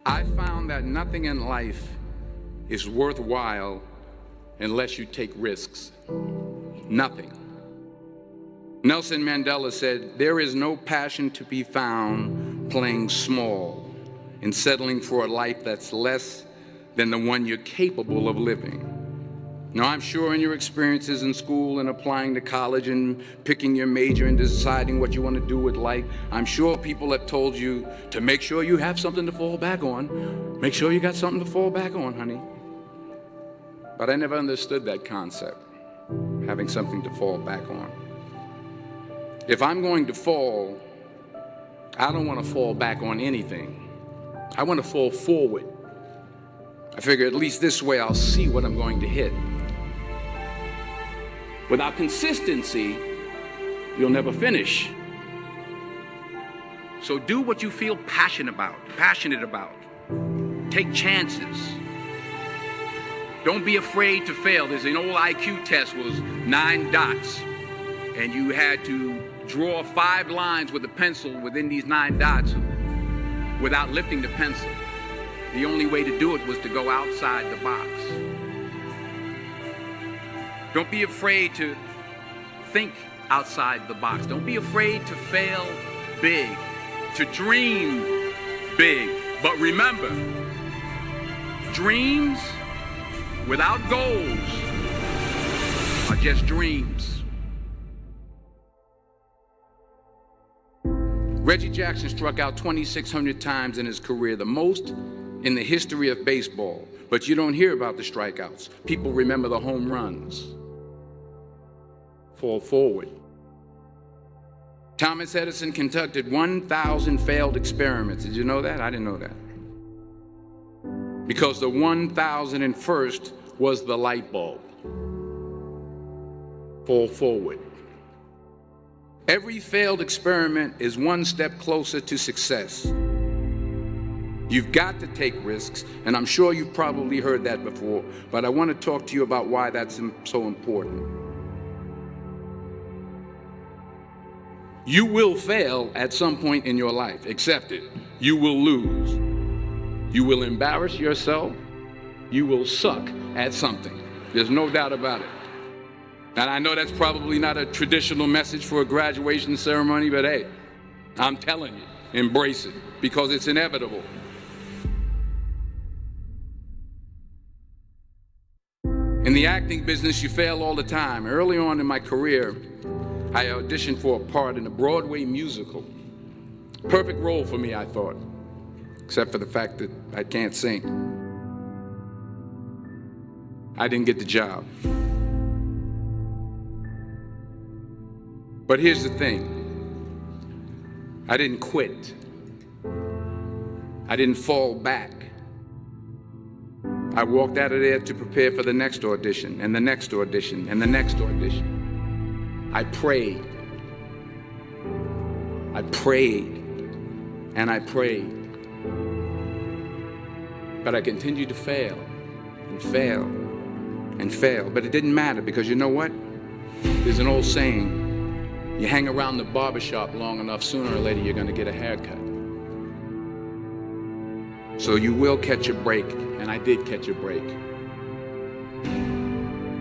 I found that nothing in life is worthwhile unless you take risks. Nothing. Nelson Mandela said, "There is no passion to be found playing small and settling for a life that's less than the one you're capable of living." Now, I'm sure in your experiences in school and applying to college and picking your major and deciding what you want to do with life, I'm sure people have told you to make sure you have something to fall back on. Make sure you got something to fall back on, honey. But I never understood that concept, having something to fall back on. If I'm going to fall, I don't want to fall back on anything. I want to fall forward. I figure at least this way I'll see what I'm going to hit. Without consistency, you'll never finish. So do what you feel passionate about. Take chances. Don't be afraid to fail. There's an old IQ test, was 9 dots, and you had to draw 5 lines with a pencil within these 9 dots without lifting the pencil. The only way to do it was to go outside the box. Don't be afraid to think outside the box. Don't be afraid to fail big, to dream big. But remember, dreams without goals are just dreams. Reggie Jackson struck out 2,600 times in his career, the most in the history of baseball. But you don't hear about the strikeouts. People remember the home runs. Fall forward. Thomas Edison conducted 1,000 failed experiments. Did you know that? I didn't know that. Because the 1,001st was the light bulb. Fall forward. Every failed experiment is one step closer to success. You've got to take risks, and I'm sure you've probably heard that before, but I want to talk to you about why that's so important. You will fail at some point in your life. Accept it. You will lose. You will embarrass yourself. You will suck at something. There's no doubt about it. And I know that's probably not a traditional message for a graduation ceremony, but hey, I'm telling you, embrace it, because it's inevitable. In the acting business, you fail all the time. Early on in my career, I auditioned for a part in a Broadway musical. Perfect role for me, I thought, except for the fact that I can't sing. I didn't get the job. But here's the thing. I didn't quit. I didn't fall back. I walked out of there to prepare for the next audition, and the next audition, and the next audition. I prayed. I prayed. And I prayed. But I continued to fail, and fail, and fail. But it didn't matter, because you know what? There's an old saying, you hang around the barbershop long enough, sooner or later you're going to get a haircut. So you will catch a break, and I did catch a break.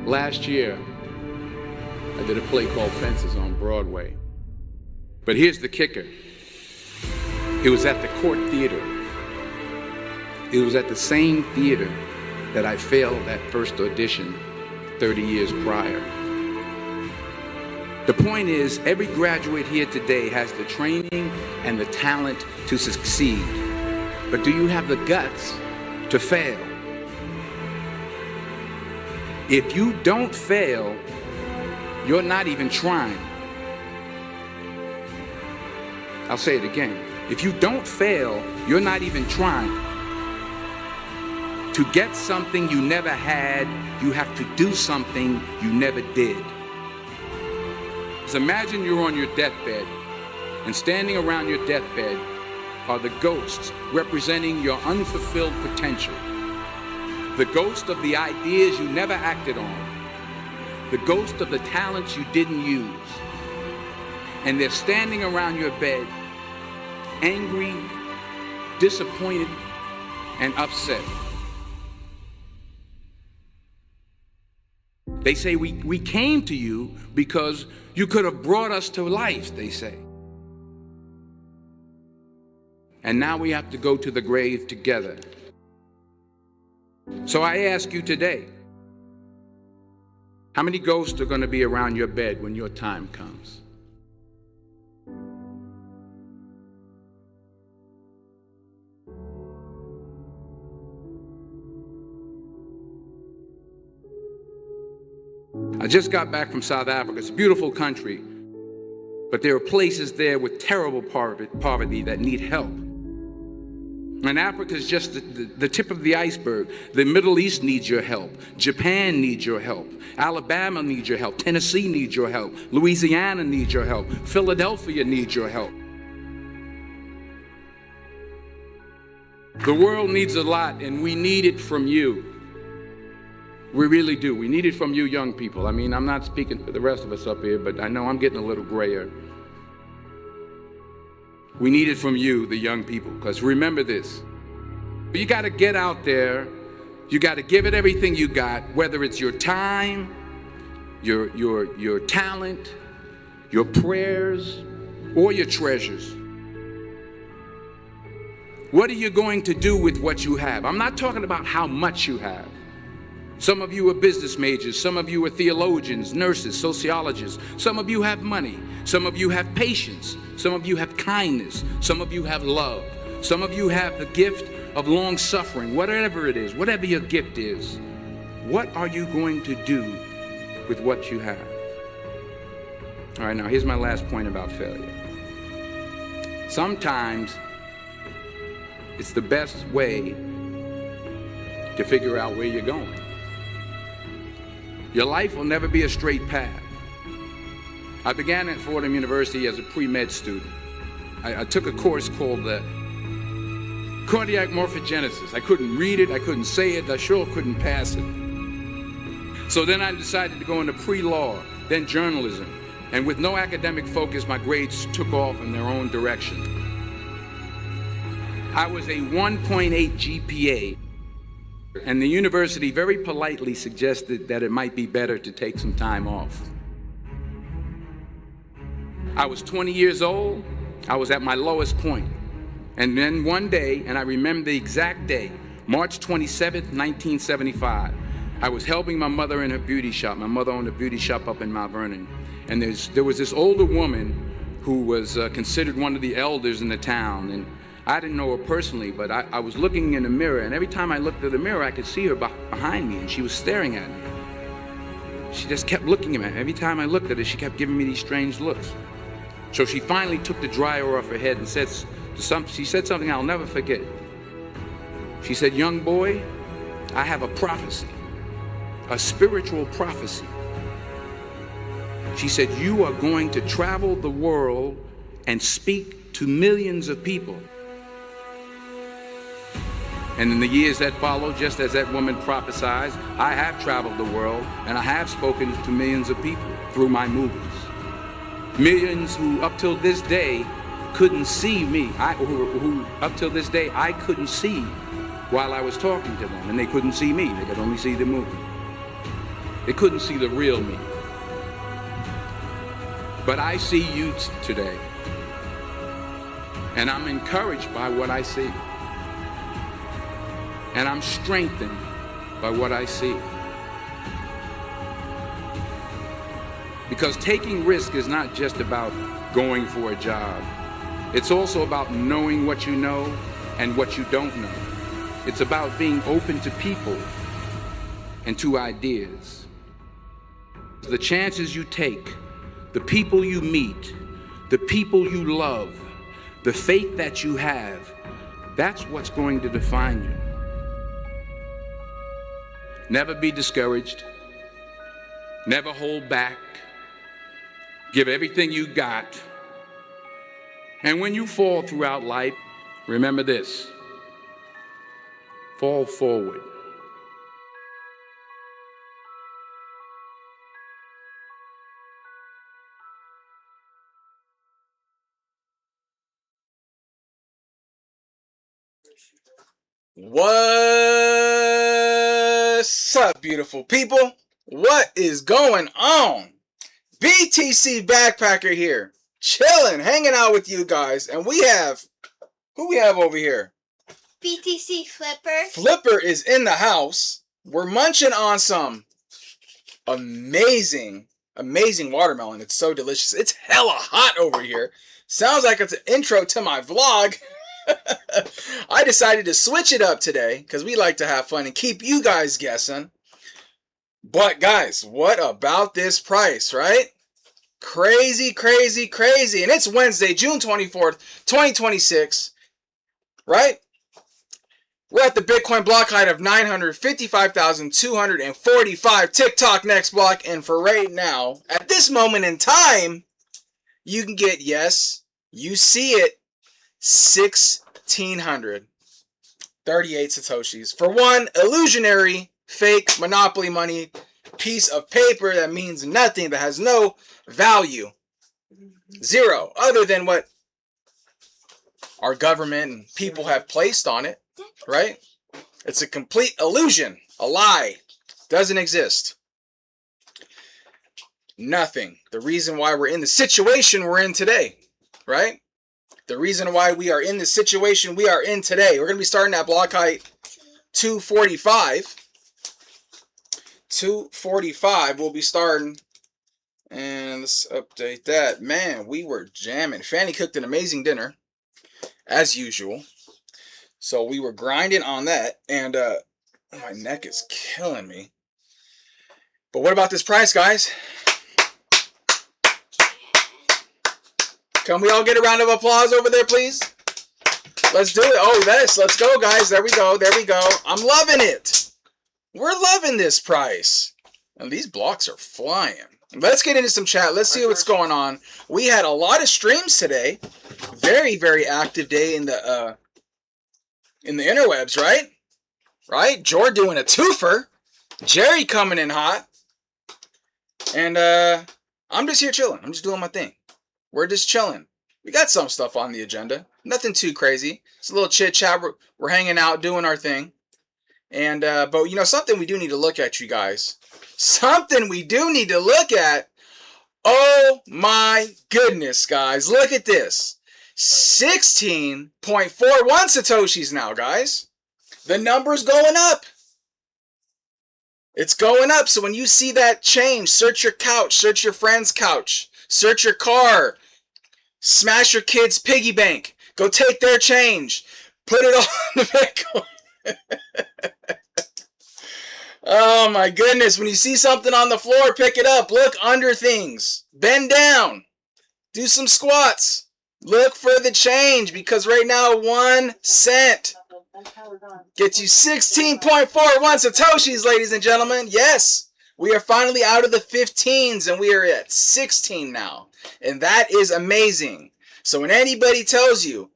Last year, I did a play called Fences on Broadway. But here's the kicker. It was at the Court Theater. It was at the same theater that I failed that first audition 30 years prior. The point is, every graduate here today has the training and the talent to succeed. But do you have the guts to fail? If you don't fail, you're not even trying. I'll say it again. If you don't fail, you're not even trying. To get something you never had, you have to do something you never did. So imagine you're on your deathbed, and standing around your deathbed are the ghosts representing your unfulfilled potential. The ghost of the ideas you never acted on. The ghost of the talents you didn't use. And they're standing around your bed, angry, disappointed, and upset. They say we came to you because you could have brought us to life, they say. And now we have to go to the grave together. So I ask you today, how many ghosts are going to be around your bed when your time comes? I just got back from South Africa. It's a beautiful country, but there are places there with terrible poverty that need help. And Africa is just the tip of the iceberg. The Middle East needs your help. Japan needs your help. Alabama needs your help. Tennessee needs your help. Louisiana needs your help. Philadelphia needs your help. The world needs a lot, and we need it from you. We really do. We need it from you young people. I mean, I'm not speaking for the rest of us up here, but I know I'm getting a little grayer. We need it from you, the young people, because remember this. You got to get out there. You got to give it everything you got, whether it's your time, your talent, your prayers, or your treasures. What are you going to do with what you have? I'm not talking about how much you have. Some of you are business majors, some of you are theologians, nurses, sociologists. Some of you have money, some of you have patience, some of you have kindness, some of you have love, some of you have the gift of long suffering. Whatever it is, whatever your gift is, what are you going to do with what you have? All right, now here's my last point about failure. Sometimes it's the best way to figure out where you're going. Your life will never be a straight path. I began at Fordham University as a pre-med student. I took a course called cardiac morphogenesis. I couldn't read it, I couldn't say it, I sure couldn't pass it. So then I decided to go into pre-law, then journalism. And with no academic focus, my grades took off in their own direction. I was a 1.8 GPA. And the university very politely suggested that it might be better to take some time off. I was 20 years old. I was at my lowest point. And then one day, and I remember the exact day, March 27th, 1975, I was helping my mother in her beauty shop. My mother owned a beauty shop up in Mount Vernon. And there was this older woman who was considered one of the elders in the town. And I didn't know her personally, but I was looking in the mirror, and every time I looked at the mirror, I could see her behind me, and she was staring at me. She just kept looking at me. Every time I looked at her, she kept giving me these strange looks. So she finally took the dryer off her head and she said something I'll never forget. She said, "Young boy, I have a prophecy, a spiritual prophecy." She said, "You are going to travel the world and speak to millions of people." And in the years that followed, just as that woman prophesied, I have traveled the world and I have spoken to millions of people through my movies. Millions who up till this day couldn't see me, who up till this day I couldn't see while I was talking to them, and they couldn't see me, they could only see the movie. They couldn't see the real me. But I see you today, and I'm encouraged by what I see. And I'm strengthened by what I see. Because taking risk is not just about going for a job. It's also about knowing what you know and what you don't know. It's about being open to people and to ideas. The chances you take, the people you meet, the people you love, the faith that you have, that's what's going to define you. Never be discouraged. Never hold back. Give everything you got. And when you fall throughout life, remember this: fall forward. What's up, beautiful people? What is going on? BTC Backpacker here, chilling, hanging out with you guys, and we have, who we have over here? BTC Flipper. Flipper is in the house. We're munching on some amazing watermelon. It's so delicious. It's hella hot over here. Sounds like it's an intro to my vlog. I decided to switch it up today because we like to have fun and keep you guys guessing. But guys, what about this price, right? Crazy, crazy, crazy. And it's Wednesday, June 24th, 2026, right? We're at the Bitcoin block height of 955,245. TikTok next block. And for right now, at this moment in time, you can get, yes, you see it, 1,638 Satoshis for one illusionary, fake, monopoly money piece of paper that means nothing, that has no value. Zero. Other than what our government and people have placed on it, right? It's a complete illusion, a lie. Doesn't exist. Nothing. The reason why we're in the situation we're in today, right? The reason why we are in the situation we are in today. We're going to be starting at block height 245. 245 we'll be starting. And let's update that. Man, we were jamming. Fanny cooked an amazing dinner, as usual. So we were grinding on that. And my neck is killing me. But what about this price, guys? Can we all get a round of applause over there, please? Let's do it. Oh, yes. Let's go, guys. There we go. There we go. I'm loving it. We're loving this price. And these blocks are flying. Let's get into some chat. Let's see what's going on. We had a lot of streams today. Very, very active day in the interwebs, right? Right? Jor doing a twofer. Jerry coming in hot. And I'm just here chilling. I'm just doing my thing. We're just chilling. We got some stuff on the agenda. Nothing too crazy. It's a little chit chat. We're hanging out, doing our thing. And but you know, something we do need to look at, you guys. Something we do need to look at. Oh my goodness, guys. Look at this. 16.41 Satoshis now, guys. The number's going up. It's going up. So when you see that change, search your couch, search your friend's couch, search your car, smash your kid's piggy bank, go take their change, put it all in the Bitcoin. Oh my goodness. When you see something on the floor, pick it up. Look under things. Bend down. Do some squats. Look for the change, because right now 1 cent gets you 16.41 Satoshis, ladies and gentlemen. Yes, we are finally out of the 15s and we are at 16 now. And that is amazing. So when anybody tells you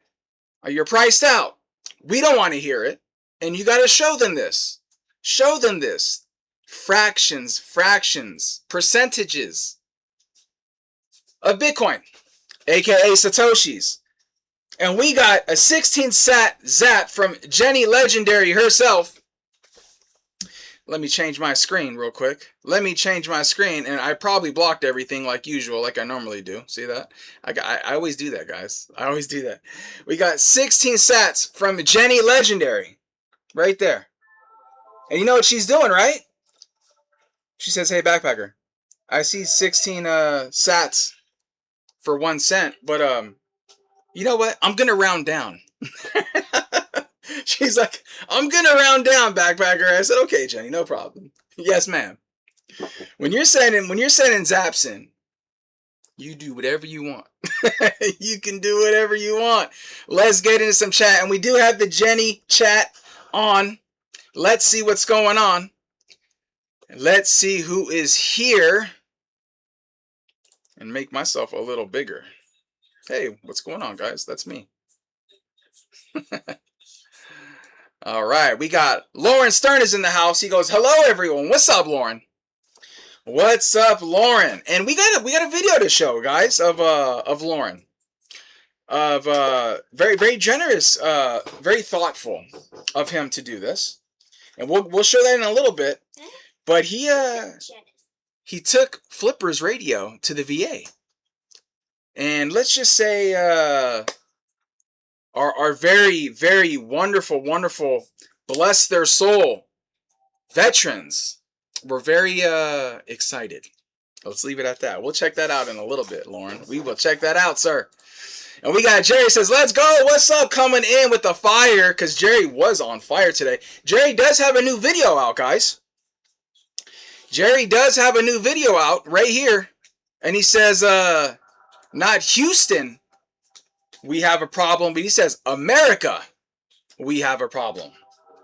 you're priced out, we don't want to hear it. And you got to show them this. Show them this. Fractions, percentages of Bitcoin, aka Satoshis. And we got a 16 sat zap from Jenny Legendary herself. Let me change my screen real quick. Let me change my screen. And I probably blocked everything like usual, like I normally do. See that? I always do that, guys. I always do that. We got 16 sats from Jenny Legendary. Right there. And you know what she's doing, right? She says, hey, Backpacker, I see 16 sats for 1 cent. But, you know what? I'm going to round down. She's like, I'm going to round down, Backpacker. I said, okay, Jenny, no problem. Yes, ma'am. When you're sending zaps in, you do whatever you want. You can do whatever you want. Let's get into some chat. And we do have the Jenny chat on. Let's see what's going on. Let's see who is here. And make myself a little bigger. Hey, what's going on, guys? That's me. All right, we got Lauren Stern is in the house. He goes, hello, everyone. What's up, Lauren? What's up, Lauren? And we got a video to show, guys, of Lauren. of very, very generous, very thoughtful of him to do this. And we'll show that in a little bit. But he took Flipper's radio to the VA. And let's just say our very, very wonderful, wonderful, bless their soul, veterans were very excited. Let's leave it at that. We'll check that out in a little bit, Lauren. We will check that out, sir. And we got Jerry says, let's go. What's up? Coming in with the fire, because Jerry was on fire today. Jerry does have a new video out, guys. Jerry does have a new video out right here. And he says, not Houston, we have a problem. But he says, America, we have a problem.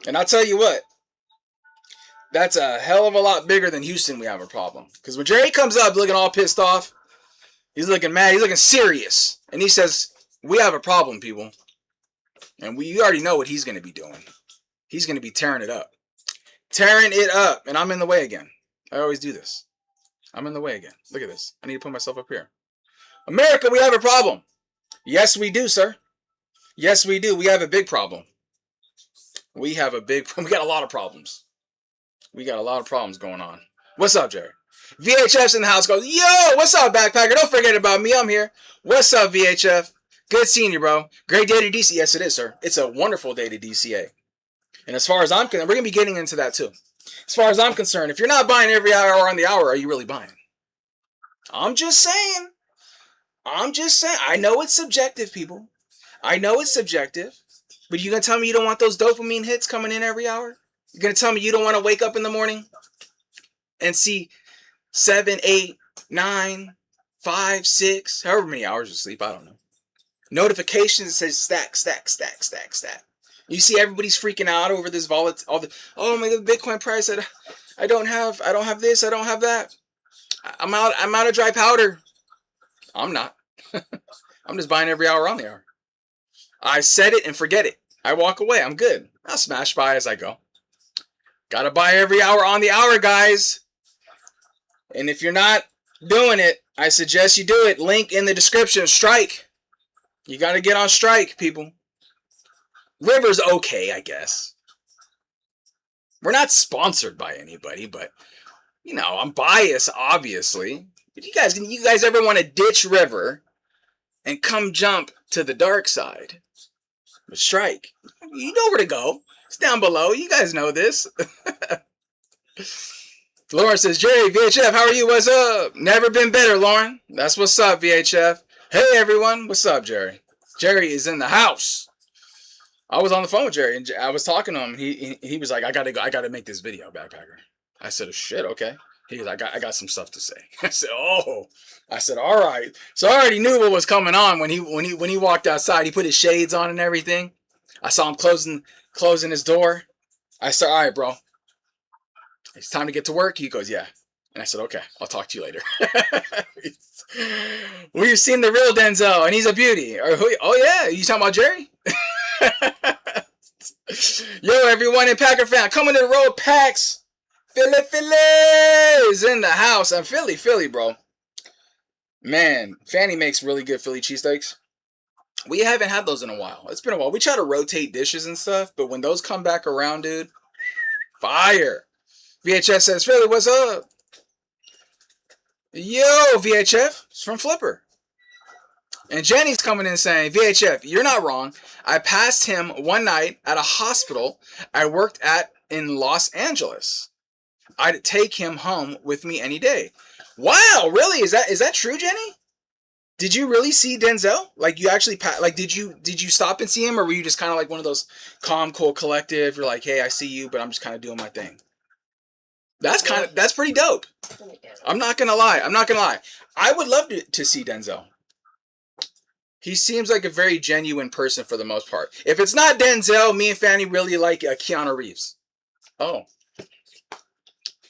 And I'll tell you what. That's a hell of a lot bigger than Houston, we have a problem. Because when Jerry comes up looking all pissed off, he's looking mad, he's looking serious. And he says, we have a problem, people. And we already know what he's going to be doing. He's going to be tearing it up. Tearing it up. And I'm in the way again. I always do this. I'm in the way again. Look at this. I need to put myself up here. America, we have a problem. Yes, we do, sir. Yes, we do. We have a big problem. We got a lot of problems. We got a lot of problems going on. What's up, Jerry? VHF's in the house goes, yo, what's up, backpacker? Don't forget about me. I'm here. What's up, VHF? Good seeing you, bro. Great day to DC. Yes, it is, sir. It's a wonderful day to DCA. And as far as I'm concerned, we're going to be getting into that too. As far as I'm concerned, if you're not buying every hour on the hour, are you really buying? I'm just saying. I know it's subjective, people. I know it's subjective. But you going to tell me you don't want those dopamine hits coming in every hour? You're going to tell me you don't want to wake up in the morning and see 7, 8, 9, 5, 6, however many hours of sleep, I don't know. Notifications that says stack, stack, stack, stack, stack. You see everybody's freaking out over this oh my God, Bitcoin price, I don't have this, I don't have that. I'm out of dry powder. I'm not. I'm just buying every hour on the hour. I set it and forget it. I walk away. I'm good. I'll smash by as I go. Gotta buy every hour on the hour, guys. And if you're not doing it, I suggest you do it. Link in the description. Strike. You gotta get on strike, people. River's okay, I guess. We're not sponsored by anybody, but you know, I'm biased, obviously. But you guys ever want to ditch River and come jump to the dark side? But strike. You know where to go. It's down below. You guys know this. Lauren says, Jerry, VHF, how are you? What's up? Never been better, Lauren. That's what's up, VHF. Hey, everyone. What's up, Jerry? Jerry is in the house. I was on the phone with Jerry, and I was talking to him. He was like, I gotta make this video, backpacker. I said, oh, shit, okay. He goes, I got some stuff to say. I said, oh. I said, all right. So I already knew what was coming on when he walked outside. He put his shades on and everything. I saw him closing his door. I said, all right, bro. It's time to get to work. He goes, yeah. And I said, okay, I'll talk to you later. We've seen the real Denzel, and he's a beauty. Oh, yeah. You talking about Jerry? Yo, everyone in Packer fan, coming to the road, Packs. Philly is in the house. I'm Philly, bro. Man, Fanny makes really good Philly cheesesteaks. We haven't had those in a while. It's been a while. We try to rotate dishes and stuff, but when those come back around, dude, fire. VHF says, Philly, what's up? Yo, VHF, it's from Flipper. And Jenny's coming in saying, VHF, you're not wrong. I passed him one night at a hospital I worked at in Los Angeles. I'd take him home with me any day. Wow, really? Is that true, Jenny? Did you really see Denzel? Like, you actually, did you stop and see him, or were you just kind of like one of those calm, cool, collective? You're like, hey, I see you, but I'm just kind of doing my thing. That's pretty dope. I'm not gonna lie. I would love to see Denzel. He seems like a very genuine person for the most part. If it's not Denzel, me and Fanny really like Keanu Reeves. Oh,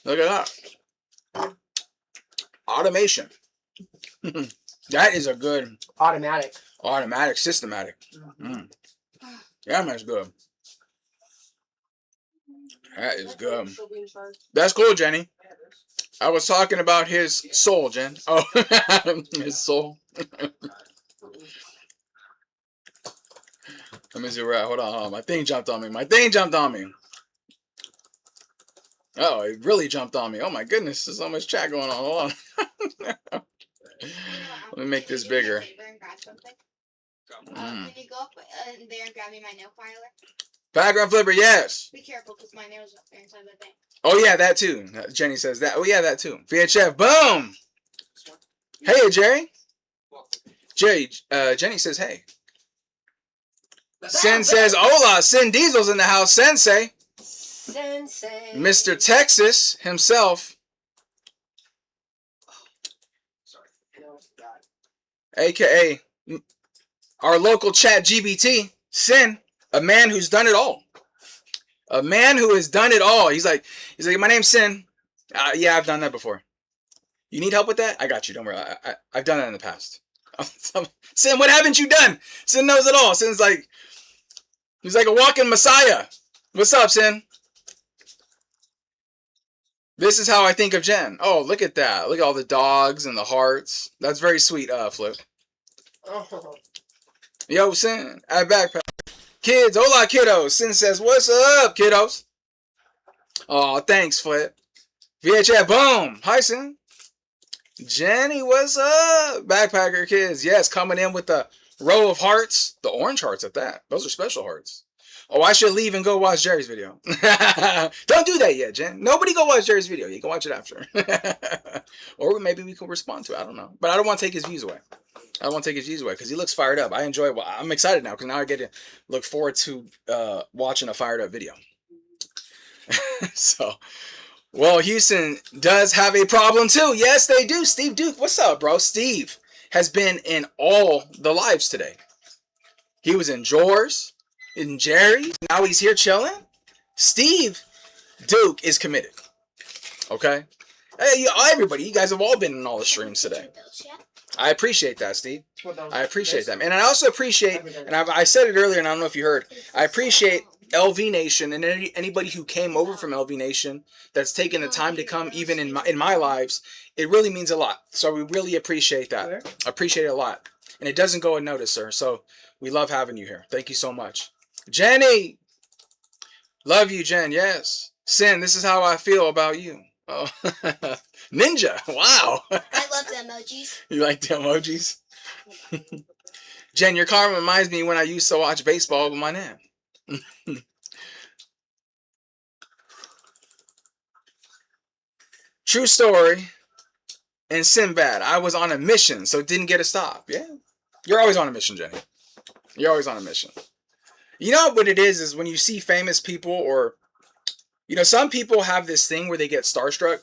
look at that. Automation. That is a good... Automatic, systematic. Yeah, man, it's good. That is good. That's cool, Jenny. I was talking about his soul, Jen. Oh, his soul. Let me see where. Hold on. My thing jumped on me. My thing jumped on me. Oh, it really jumped on me. Oh my goodness, there's so much chat going on. Hold on. Let me make this bigger. Can you go up there and grab me my nail filer? Background flipper, yes. Be careful, because my nails are inside the thing. Oh yeah, that too. Jenny says that. Oh yeah, that too. VHF, boom. Hey Jerry. Jerry, Jenny says hey. Sin says hola. Sin Diesel's in the house. Sensei. Sensei. Mr. Texas himself. AKA our local chat GBT. Sin. A man who's done it all. A man who has done it all. He's like, my name's Sin. Yeah, I've done that before. You need help with that? I got you. Don't worry. I've done that in the past. Sin, what haven't you done? Sin knows it all. Sin's like, he's like a walking messiah. What's up, Sin? This is how I think of Jen. Oh, look at that. Look at all the dogs and the hearts. That's very sweet, Flip. Oh. Yo, Sin, at Backpack. Kids, hola, kiddos. Sin says, what's up, kiddos? Oh, thanks, Flip. VHF, boom. Hi, Sin. Jenny, what's up? Backpacker kids. Yes, coming in with the row of hearts. The orange hearts at that. Those are special hearts. Oh, I should leave and go watch Jerry's video. Don't do that yet, Jen. Nobody go watch Jerry's video. You can watch it after. Or maybe we can respond to it. I don't know. But I don't want to take his views away. I don't want to take his views away because he looks fired up. I enjoy it. I'm excited now because now I get to look forward to watching a fired up video. So, well, Houston does have a problem too. Yes, they do. Steve Duke, what's up, bro? Steve has been in all the lives today. He was in Jore's, in Jerry's. Now he's here chilling. Steve Duke is committed. Okay? Hey, everybody, you guys have all been in all the streams today. I appreciate that, Steve. I appreciate that. And I also appreciate, and I said it earlier, and I don't know if you heard, I appreciate LV Nation and anybody who came over from LV Nation that's taken the time to come even in my lives. It really means a lot. So we really appreciate that. I appreciate it a lot. And it doesn't go unnoticed, sir. So we love having you here. Thank you so much. Jenny! Love you, Jen. Yes. Sin, this is how I feel about you. Oh, Ninja. Wow. I love the emojis. You like the emojis? Jen, your car reminds me when I used to watch baseball with my nan. True story. In Sinbad, I was on a mission, so didn't get a stop. Yeah. You're always on a mission, Jenny. You're always on a mission. You know what it is when you see famous people or, you know, some people have this thing where they get starstruck.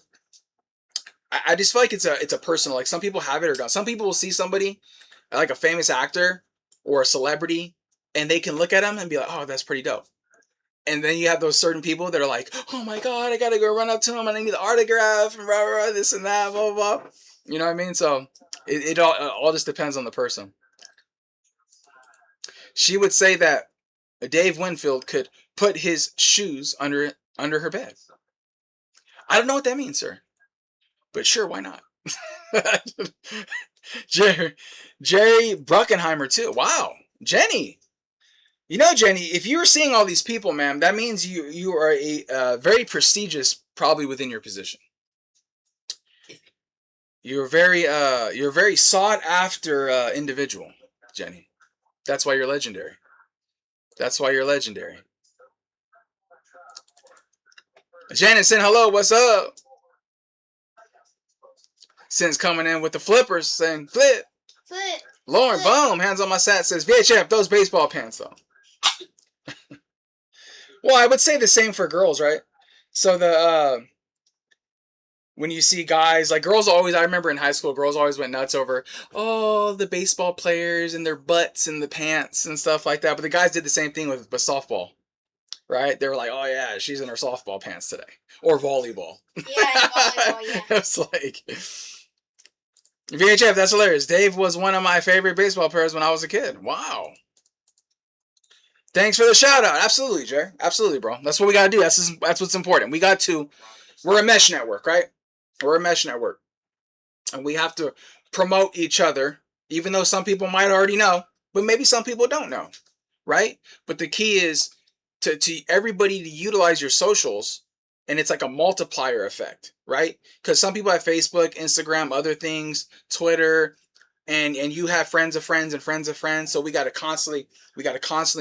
I just feel like it's a personal, like some people have it or don't. Some people will see somebody, like a famous actor or a celebrity, and they can look at them and be like, oh, that's pretty dope. And then you have those certain people that are like, oh my God, I got to go run up to him and I need the autograph and blah, blah, blah, this and that, blah, blah, blah. You know what I mean? So it all just depends on the person. She would say that Dave Winfield could put his shoes under her bed. I don't know what that means, sir. But sure, why not? Jerry Bruckenheimer too. Wow. Jenny. You know, Jenny, if you're seeing all these people, ma'am, that means you are a very prestigious, probably within your position. You're very sought after individual, Jenny. That's why you're legendary. That's why you're legendary. Janet Sin, hello, what's up? Sin's coming in with the flippers saying, flip. Flip. Lauren, boom, hands on my sat says, VHF, those baseball pants though. Well, I would say the same for girls, right? So when you see guys, like girls always, I remember in high school, girls always went nuts over, oh, the baseball players and their butts and the pants and stuff like that. But the guys did the same thing with softball, right? They were like, oh yeah, she's in her softball pants today. Or volleyball. Yeah, volleyball, yeah. It's like, VHF, that's hilarious. Dave was one of my favorite baseball players when I was a kid. Wow. Thanks for the shout out. Absolutely, Jerry. Absolutely, bro. That's what we got to do. That's what's important. We're a mesh network, right? We're a mesh network. And we have to promote each other, even though some people might already know, but maybe some people don't know, right? But the key is to everybody to utilize your socials, and it's like a multiplier effect, right? Because some people have Facebook, Instagram, other things, Twitter, and you have friends of friends and friends of friends. So we got to constantly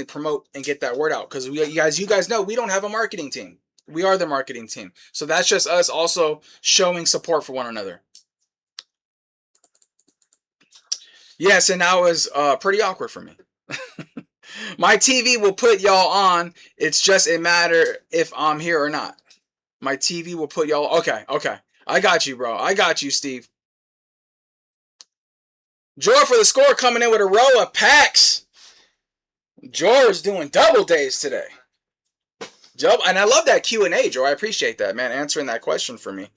promote and get that word out, because you guys know we don't have a marketing team. We are the marketing team. So that's just us also showing support for one another. Yes, and that was pretty awkward for me. My TV will put y'all on. It's just a matter if I'm here or not. My TV will put y'all. Okay. I got you, bro. I got you, Steve. Jor for the score, coming in with a row of packs. Jor is doing double days today. And I love that Q&A, Jor. I appreciate that, man, answering that question for me.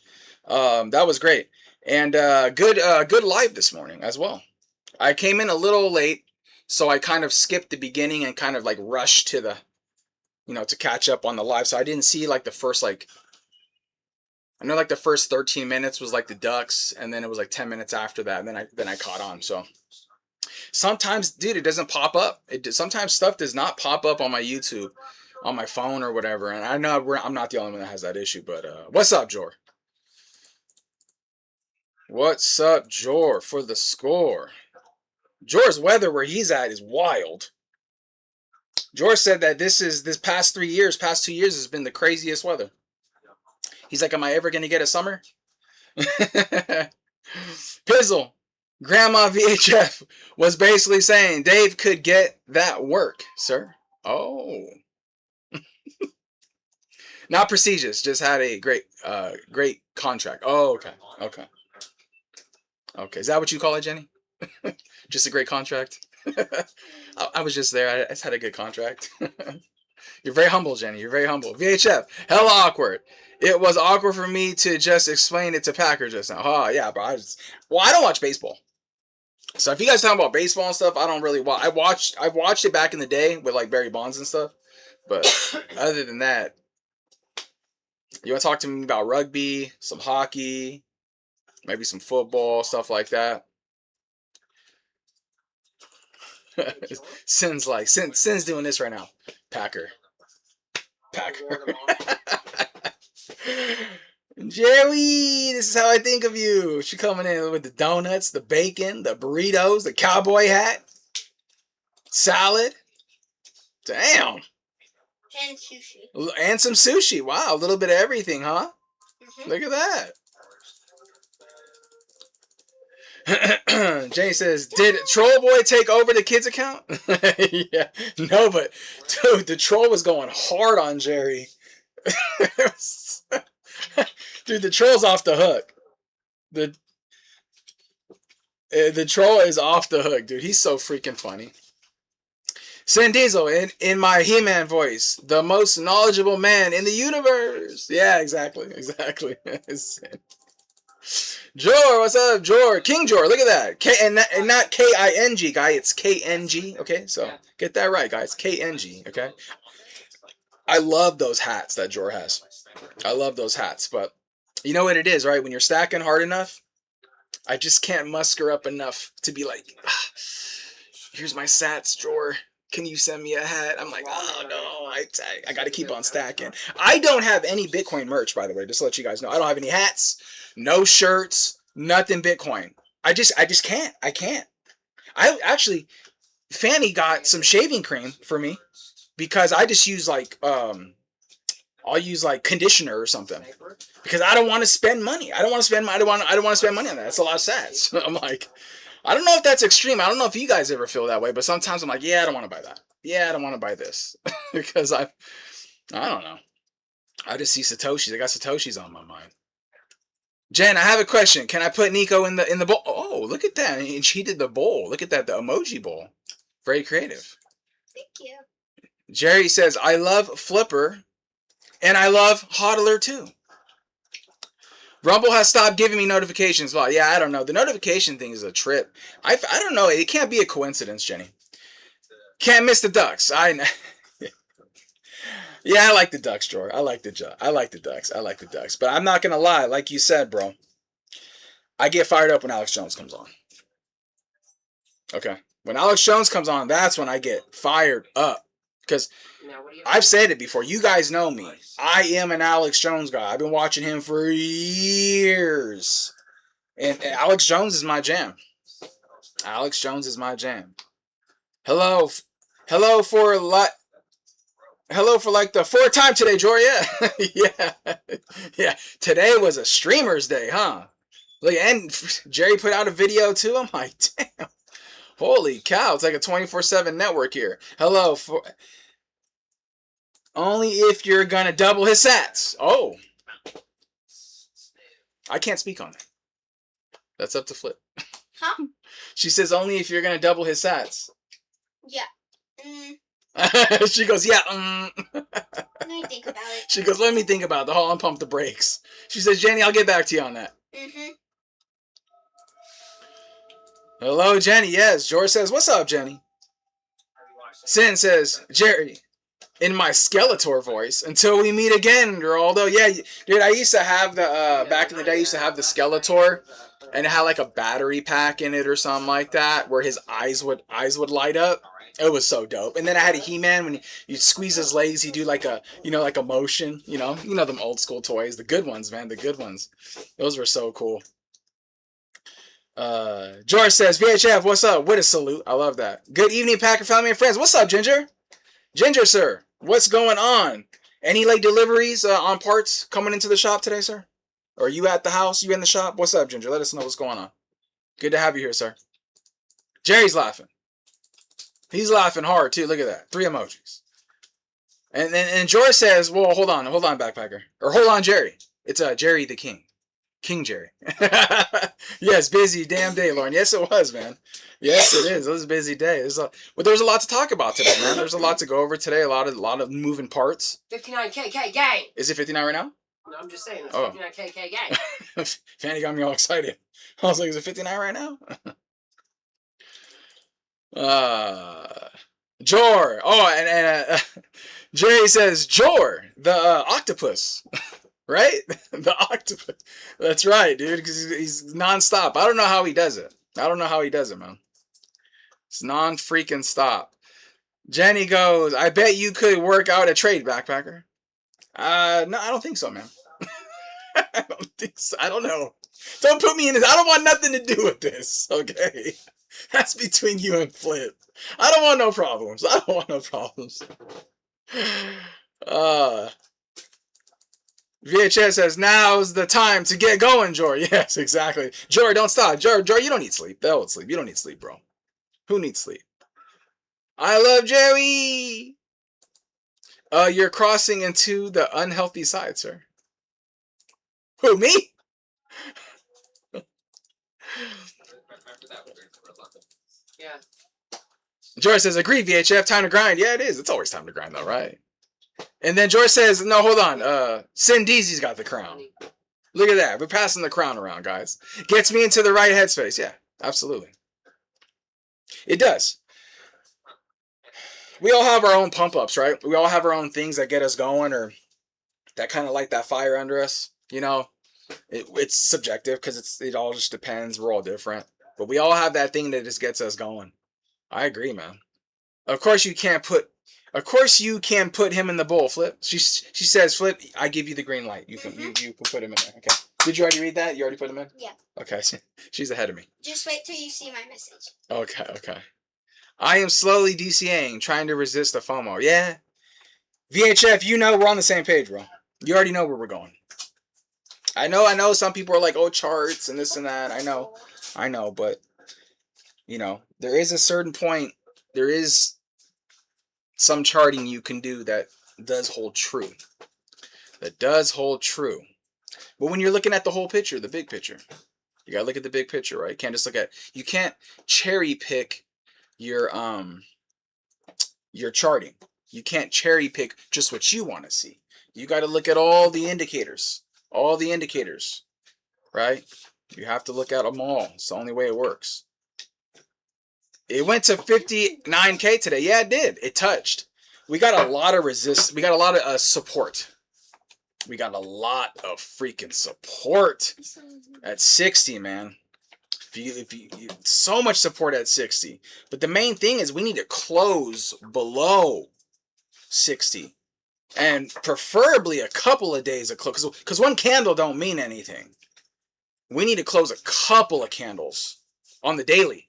That was great. And good live this morning as well. I came in a little late, so I kind of skipped the beginning and kind of like rushed to the, to catch up on the live. So I didn't see like the first I know like the first 13 minutes was like the Ducks, and then it was like 10 minutes after that, and then I caught on. So sometimes, dude, it doesn't pop up. Sometimes stuff does not pop up on my YouTube, on my phone or whatever. And I know I'm not the only one that has that issue. But what's up, Jor? What's up, Jor, for the score? Jor's weather where he's at is wild. Jor said that this past 2 years has been the craziest weather. He's like, am I ever going to get a summer? Pizzle, Grandma VHF was basically saying Dave could get that work, sir. Oh. Not prestigious, just had a great contract. Oh, okay. Okay, is that what you call it, Jenny? Just a great contract? I was just there. I just had a good contract. You're very humble, Jenny. You're very humble. VHF, hella awkward. It was awkward for me to just explain it to Packer just now. Oh, yeah, bro. I don't watch baseball. So if you guys talking about baseball and stuff, I don't really watch. I watched it back in the day with like Barry Bonds and stuff. But other than that, you want to talk to me about rugby, some hockey, maybe some football, stuff like that. Sin's doing this right now. Packer. Jerry, this is how I think of you. She coming in with the donuts, the bacon, the burritos, the cowboy hat, salad. Damn. And sushi. And some sushi. Wow, a little bit of everything, huh? Mm-hmm. Look at that. Jenny says, did Troll Boy take over the kids' account? Yeah. No, but dude, the troll was going hard on Jerry. Dude, the troll's off the hook. The troll is off the hook, dude. He's so freaking funny. Sin Diesel, in my He-Man voice, the most knowledgeable man in the universe. Yeah, exactly. Jor, what's up, Jor? King Jor, look at that. And not K-I-N-G, guy. It's K-N-G, okay? So get that right, guys. K-N-G, okay? I love those hats that Jor has. I love those hats, but you know what it is, right? When you're stacking hard enough, I just can't muster up enough to be like, here's my sats, Jor. Can you send me a hat? I'm like, oh no, I got to keep on stacking. I don't have any Bitcoin merch, by the way, just to let you guys know. I don't have any hats, no shirts, nothing Bitcoin. I just can't. I can't. I actually, Fanny got some shaving cream for me because I just use like, I'll use like conditioner or something because I don't want to spend money. I don't want to spend money on that. That's a lot of sats. I'm like, I don't know if that's extreme. I don't know if you guys ever feel that way, but sometimes I'm like, yeah, I don't want to buy that. Yeah, I don't want to buy this because I don't know. I just see Satoshis. I got Satoshis on my mind. Jen, I have a question. Can I put Nico in the bowl? Oh, look at that. And she did the bowl. Look at that. The emoji bowl. Very creative. Thank you. Jerry says, I love Flipper and I love Hodler too. Rumble has stopped giving me notifications. Well, yeah, I don't know. The notification thing is a trip. I don't know. It can't be a coincidence, Jenny. Can't miss the Ducks. I know. Yeah, I like the Ducks, George. I like the Ducks. But I'm not going to lie. Like you said, bro. I get fired up when Alex Jones comes on. Okay. When Alex Jones comes on, that's when I get fired up. Because I've said it before. You guys know me. I am an Alex Jones guy. I've been watching him for years. And Alex Jones is my jam. Alex Jones is my jam. Hello for like the fourth time today, Jory. Yeah. Yeah. Today was a streamer's day, huh? Look, and Jerry put out a video too. I'm like, damn. Holy cow. It's like a 24/7 network here. Hello for only if you're gonna double his sats. Oh. I can't speak on that. That's up to Flip. Huh? She says only if you're gonna double his sats. Yeah. She goes, yeah. Let me think about it. She goes, let me think about it. Hold on, pump the brakes. She says, Jenny, I'll get back to you on that. Hello, Jenny. Yes. George says, what's up, Jenny? Sin says, Jerry, in my Skeletor voice, until we meet again, Geraldo. Yeah, dude, I used to have the, back in the day, I used to have the Skeletor, and it had like a battery pack in it or something like that, where his eyes would light up. It was so dope. And then I had a He-Man, when you squeeze his legs, he'd do like a, like a motion, you know them old school toys, the good ones, man, the good ones. Those were so cool. George says, VHF, what's up? With a salute. I love that. Good evening, Packer family and friends. What's up, Ginger? Ginger, sir. What's going on? Any late deliveries on parts coming into the shop today, sir? Or are you at the house? You in the shop? What's up, Ginger? Let us know what's going on. Good to have you here, sir. Jerry's laughing. He's laughing hard, too. Look at that. 3 emojis. And George says, well, hold on, Backpacker. Or there Jerry. It's Jerry the King. King Jerry. Yes, busy damn day, Lauren. Yes, it was, man. Yes, it is. It was a busy day. But there's a lot to talk about today, man. There's a lot to go over today. A lot of moving parts. 59KK gang. Is it 59 right now? No, I'm just saying. It's 59KK gang. Fanny got me all excited. I was like, is it 59 right now? Jor. Oh, and Jerry says, Jor, the octopus. Right? The octopus. That's right, dude. Because he's nonstop. I don't know how he does it. Man. It's non-freaking stop. Jenny goes, I bet you could work out a trade, Backpacker. No, I don't think so, man. I don't think so. I don't know. Don't put me in this. I don't want nothing to do with this. Okay? That's between you and Flip. I don't want no problems. VHS says, now's the time to get going, Jor. Yes, exactly. Jor, don't stop. Jor, you don't need sleep. The hell with sleep. You don't need sleep, bro. Who needs sleep? I love Jerry. You're crossing into the unhealthy side, sir. Who, me? Yeah. George says, agree, VHF, time to grind. Yeah, it is. It's always time to grind, though, right? And then George says, no, hold on. Sin Deezy's got the crown. Look at that. We're passing the crown around, guys. Gets me into the right headspace. Yeah, absolutely. It does. We all have our own pump-ups, right? We all have our own things that get us going, or that kind of light that fire under us. You know, it's subjective because it all just depends. We're all different. But we all have that thing that just gets us going. I agree, man. Of course you can put him in the bowl, Flip. She says, Flip, I give you the green light. You can you can put him in there. Okay. Did you already read that? You already put him in? Yeah. Okay. She's ahead of me. Just wait till you see my message. Okay. I am slowly DCAing, trying to resist the FOMO. Yeah. VHF, you know we're on the same page, bro. You already know where we're going. I know some people are like, oh, charts and this and that. I know, but you know, there is a certain point, there is some charting you can do that does hold true. But when you're looking at the whole picture, the big picture, you gotta look at the big picture, right? You can't cherry pick your charting. You can't cherry pick just what you want to see. You got to look at all the indicators, right? You have to look at them all. It's the only way it works. It went to 59K today. Yeah, it did. It touched. We got a lot of resist. We got a lot of support. We got a lot of freaking support at 60, man. So much support at 60. But the main thing is we need to close below 60. And preferably a couple of days of close. Because one candle don't mean anything. We need to close a couple of candles on the daily.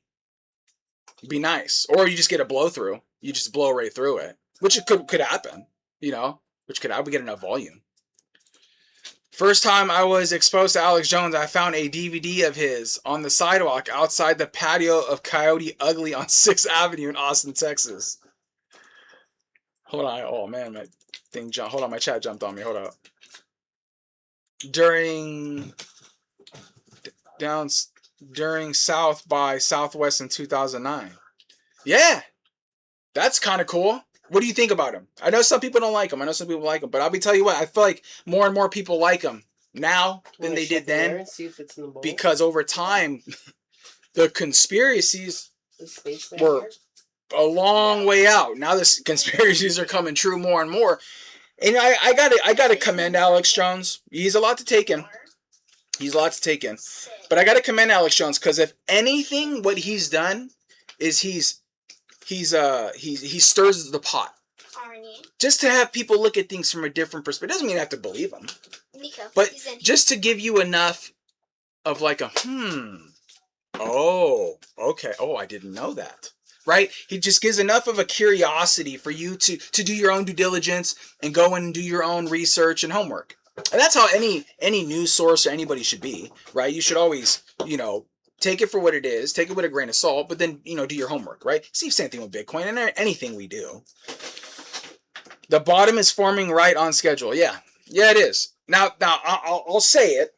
Be nice. Or you just get a blow through. You just blow right through it. Which it could happen. You know? Which could happen. We get enough volume. First time I was exposed to Alex Jones, I found a DVD of his on the sidewalk outside the patio of Coyote Ugly on 6th Avenue in Austin, Texas. Hold on. Oh, man. My thing jumped. Hold on. My chat jumped on me. Hold up. During South by Southwest in 2009. Yeah. That's kind of cool. What do you think about him? I know some people don't like him. I know some people like him. But I'll be telling you what. I feel like more and more people like him now than they did then. See if it's in the bowl? Because over time, the conspiracies were a long way out. Now the conspiracies are coming true more and more. And I gotta commend Alex Jones. He's a lot to take in. He's a lot to take in. But I gotta commend Alex Jones because if anything, what he's done is he stirs the pot. Just to have people look at things from a different perspective. Doesn't mean I have to believe him. But just to give you enough of like a oh, okay. Oh, I didn't know that. Right? He just gives enough of a curiosity for you to do your own due diligence and go and do your own research and homework. And that's how any news source or anybody should be, right? You should always, take it for what it is, take it with a grain of salt, but then, do your homework, right? See, same thing with Bitcoin and anything we do. The bottom is forming right on schedule. Yeah, it is. Now, I'll say it.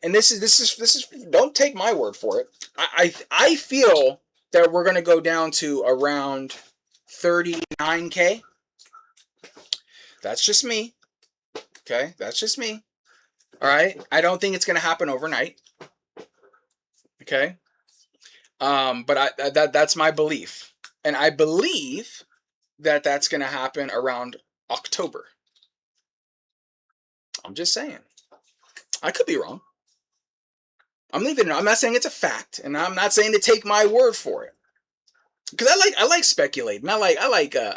And this is. Don't take my word for it. I feel that we're going to go down to around 39K. That's just me. Okay, that's just me. All right, I don't think it's going to happen overnight. Okay, but that's my belief, and I believe that that's going to happen around October. I'm just saying. I could be wrong. I'm leaving it. I'm not saying it's a fact, and I'm not saying to take my word for it. Because I like speculating. I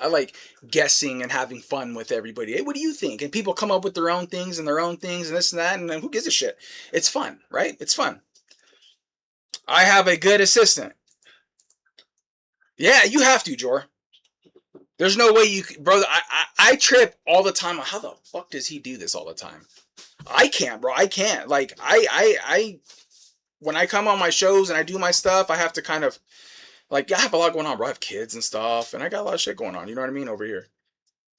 like guessing and having fun with everybody. Hey, what do you think? And people come up with their own things and this and that, and who gives a shit? It's fun, right? It's fun. I have a good assistant. Yeah, you have to, Jor. There's no way you, bro. I trip all the time. How the fuck does he do this all the time? I can't, bro. I can't. Like I when I come on my shows and I do my stuff, I have to kind of. Like, I have a lot going on, bro. I have kids and stuff, and I got a lot of shit going on, you know what I mean, over here.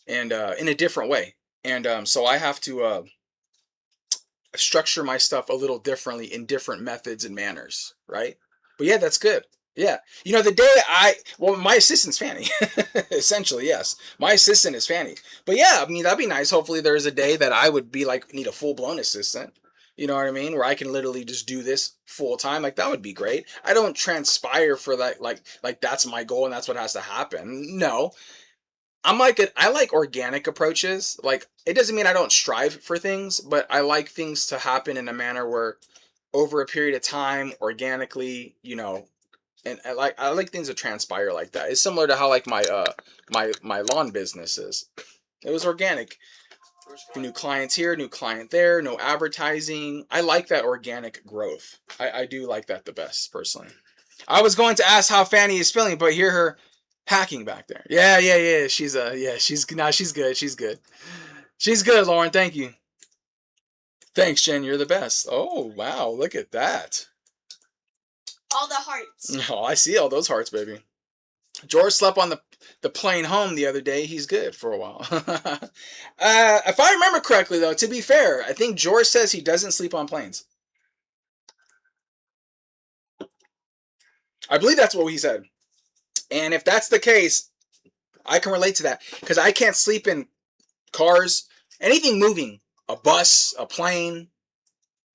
And in a different way. And so I have to structure my stuff a little differently in different methods and manners, right? But yeah, that's good. Yeah. The day my assistant's Fanny. Essentially, yes. My assistant is Fanny. But yeah, I mean, that'd be nice. Hopefully there's a day that I would be like, need a full-blown assistant. You know what I mean? Where I can literally just do this full time. Like, that would be great. I don't transpire for that. Like that's my goal and that's what has to happen. No. I like organic approaches. Like, it doesn't mean I don't strive for things, but I like things to happen in a manner where over a period of time, organically, and I like things to transpire like that. It's similar to how like my lawn business is. It was organic. New clients here, new client there, no advertising. I like that organic growth. I do like that the best, personally. I was going to ask how Fanny is feeling, but hear her hacking back there. Yeah. She's good. She's good. She's good, Lauren. Thank you. Thanks, Jen. You're the best. Oh, wow. Look at that. All the hearts. Oh, I see all those hearts, baby. George slept on the plane home the other day. He's good for a while. If I remember correctly, though, to be fair, I think George says he doesn't sleep on planes. I believe that's what he said. And if that's the case, I can relate to that. Because I can't sleep in cars, anything moving. A bus, a plane,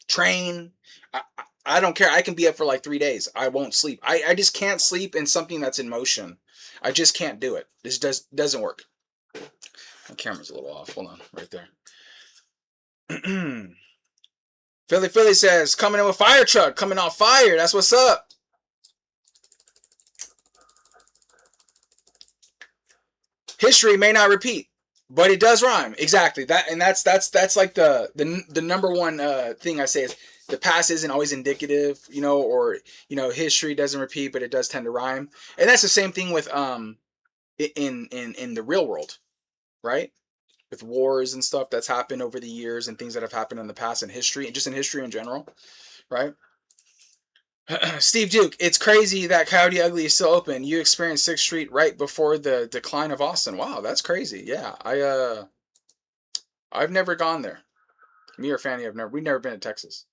train. I don't care. I can be up for like 3 days. I won't sleep. I just can't sleep in something that's in motion. I just can't do it. This doesn't work. My camera's a little off. Hold on. Right there. Philly says, coming in with fire truck, coming on fire. That's what's up. History may not repeat, but it does rhyme. Exactly. That's like the number one thing I say is the past isn't always indicative, you know, or you know, history doesn't repeat, but it does tend to rhyme. And that's the same thing with in the real world, right? With wars and stuff that's happened over the years and things that have happened in the past in history and just in history in general, right? Steve Duke, it's crazy that Coyote Ugly is still open. You experienced 6th Street right before the decline of Austin. Wow, that's crazy. Yeah, I've never gone there. Me or Fanny we've never been to Texas.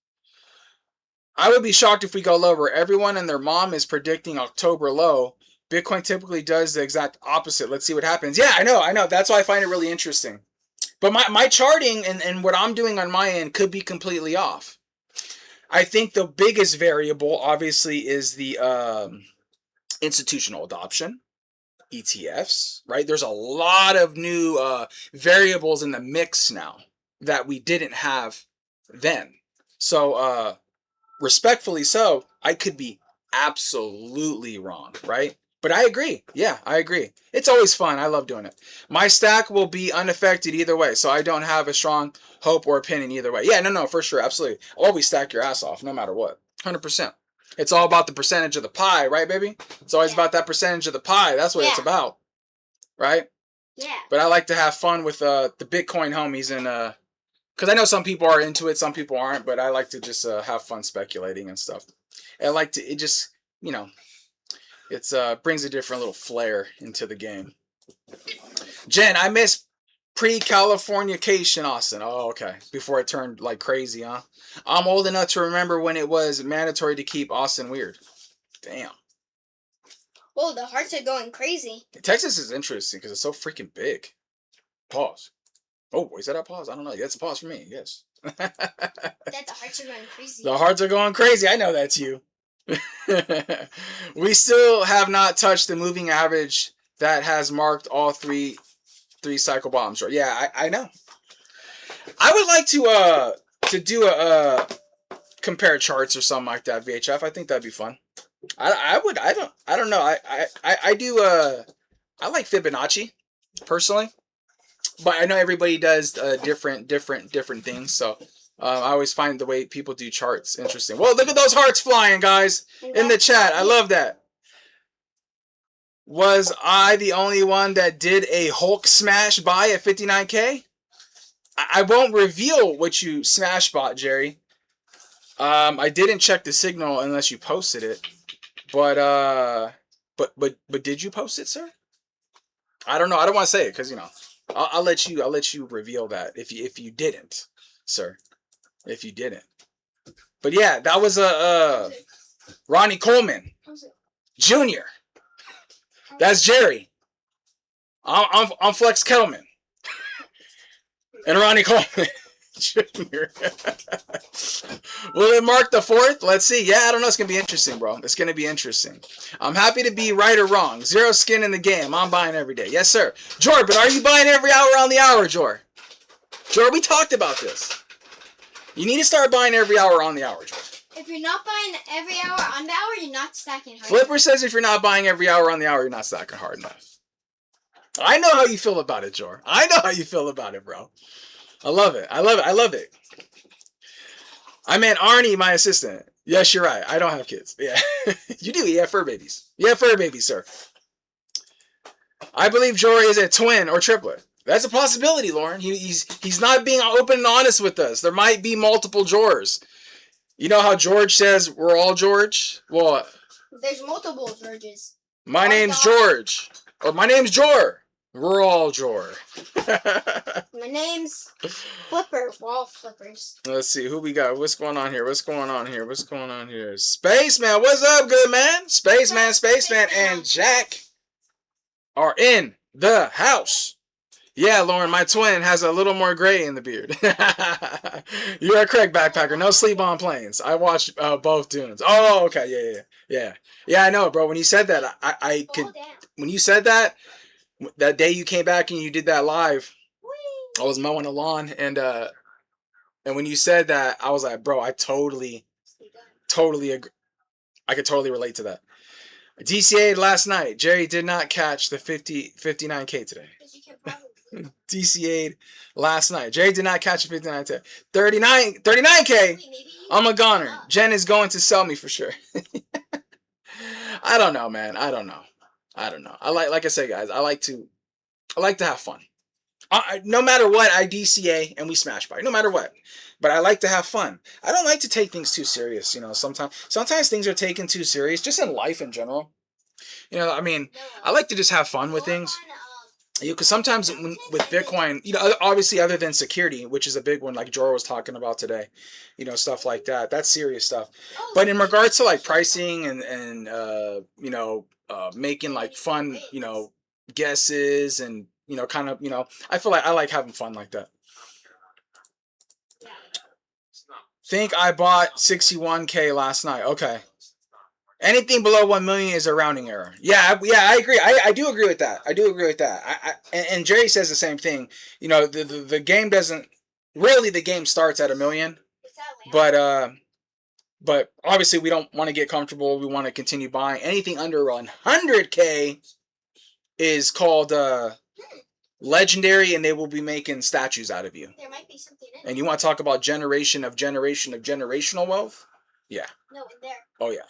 I would be shocked if we go lower. Everyone and their mom is predicting October low. Bitcoin typically does the exact opposite. Let's see what happens. Yeah, I know. That's why I find it really interesting. But my charting and what I'm doing on my end could be completely off. I think the biggest variable, obviously, is the institutional adoption, ETFs, right? There's a lot of new variables in the mix now that we didn't have then. So, respectfully so, I could be absolutely wrong, right? But I agree. Yeah, I agree. It's always fun. I love doing it. My stack will be unaffected either way, so I don't have a strong hope or opinion either way. Yeah, no, for sure. Absolutely. Always stack your ass off, no matter what. 100%. It's all about the percentage of the pie, right, baby? It's always about that percentage of the pie. That's what it's about, right? Yeah. But I like to have fun with the Bitcoin homies and because I know some people are into it, some people aren't, but I like to just have fun speculating and stuff. And I like to, it just, you know, it's brings a different little flair into the game. Jen, I miss pre-Californication Austin. Oh, okay. Before it turned like crazy, huh? I'm old enough to remember when it was mandatory to keep Austin weird. Damn. Whoa, the hearts are going crazy. Texas is interesting because it's so freaking big. Pause. Oh, is that a pause? I don't know. That's a pause for me. Yes. That the hearts are going crazy. The hearts are going crazy. I know that's you. We still have not touched the moving average that has marked all three cycle bombs. Yeah, I know. I would like to do a compare charts or something like that, VHF. I think that'd be fun. I don't know. I do I like Fibonacci personally, but I know everybody does different things. So I always find the way people do charts interesting. Well, look at those hearts flying, guys, in the chat. I love that. Was I the only one that did a Hulk smash buy at 59K? I won't reveal what you smash bought, Jerry. I didn't check the signal unless you posted it. But did you post it, sir? I don't know. I don't want to say it because, you know, I'll let you reveal that if you didn't, sir. If you didn't. But yeah, that was Ronnie Coleman Jr. That's Jerry. I'm Flex Kettleman. And Ronnie Coleman Jr. Will it mark the 4th? Let's see. Yeah, I don't know. It's going to be interesting, bro. It's going to be interesting. I'm happy to be right or wrong. Zero skin in the game. I'm buying every day. Yes, sir. Jor, but are you buying every hour on the hour, Jor? Jor, we talked about this. You need to start buying every hour on the hour, Jor. If you're not buying every hour on the hour, you're not stacking hard. Flipper says if you're not buying every hour on the hour, you're not stacking hard enough. I know how you feel about it, Jor. I know how you feel about it, bro. I love it. I love it. I meant Arnie, my assistant. Yes, you're right. I don't have kids. Yeah. You do. You have fur babies. You have fur babies, sir. I believe Jor is a twin or triplet. That's a possibility, Lauren. He's not being open and honest with us. There might be multiple Jors. You know how George says we're all George? Well, there's multiple Georges. My name's George. Or my name's Jor. We're all Jor. My name's Flipper. We're all flippers. Let's see who we got. What's going on here? Spaceman, what's up, good man? Spaceman, and Jack are in the house. Yeah, Lauren, my twin has a little more gray in the beard. You are correct, backpacker. No sleep on planes. I watched both Dunes. Oh, okay. Yeah. Yeah, I know, bro. When you said that, I could. When you said that day you came back and you did that live, I was mowing the lawn and And when you said that, I was like, bro, I totally agree. I could totally relate to that. DCA'd last night. Jerry did not catch the 59K today. DCA'd last night. Jerry did not catch the 59K. 39K. I'm a goner. Jen is going to sell me for sure. I don't know, man. I don't know. I like I said, guys, I like to have fun. No matter what, I DCA and we smash by. No matter what. But I like to have fun. I don't like to take things too serious, you know. Sometimes things are taken too serious, just in life in general. You know, I mean, I like to just have fun with things. Because sometimes with Bitcoin, you know, obviously other than security, which is a big one, like Jor was talking about today, you know, stuff like that. That's serious stuff. But in regards to like pricing and you know, making like fun, you know, guesses and, you know, kind of, you know, I feel like I like having fun like that. Think I bought 61K last night. Okay. Anything below 1 million is a rounding error. Yeah, I agree. I do agree with that. And Jerry says the same thing. You know, the game doesn't really. The game starts at 1 million, but obviously we don't want to get comfortable. We want to continue buying. Anything under 100K is called legendary, and they will be making statues out of you. There might be something in it. And you want to talk about generational wealth? Yeah. No, in there. Oh yeah.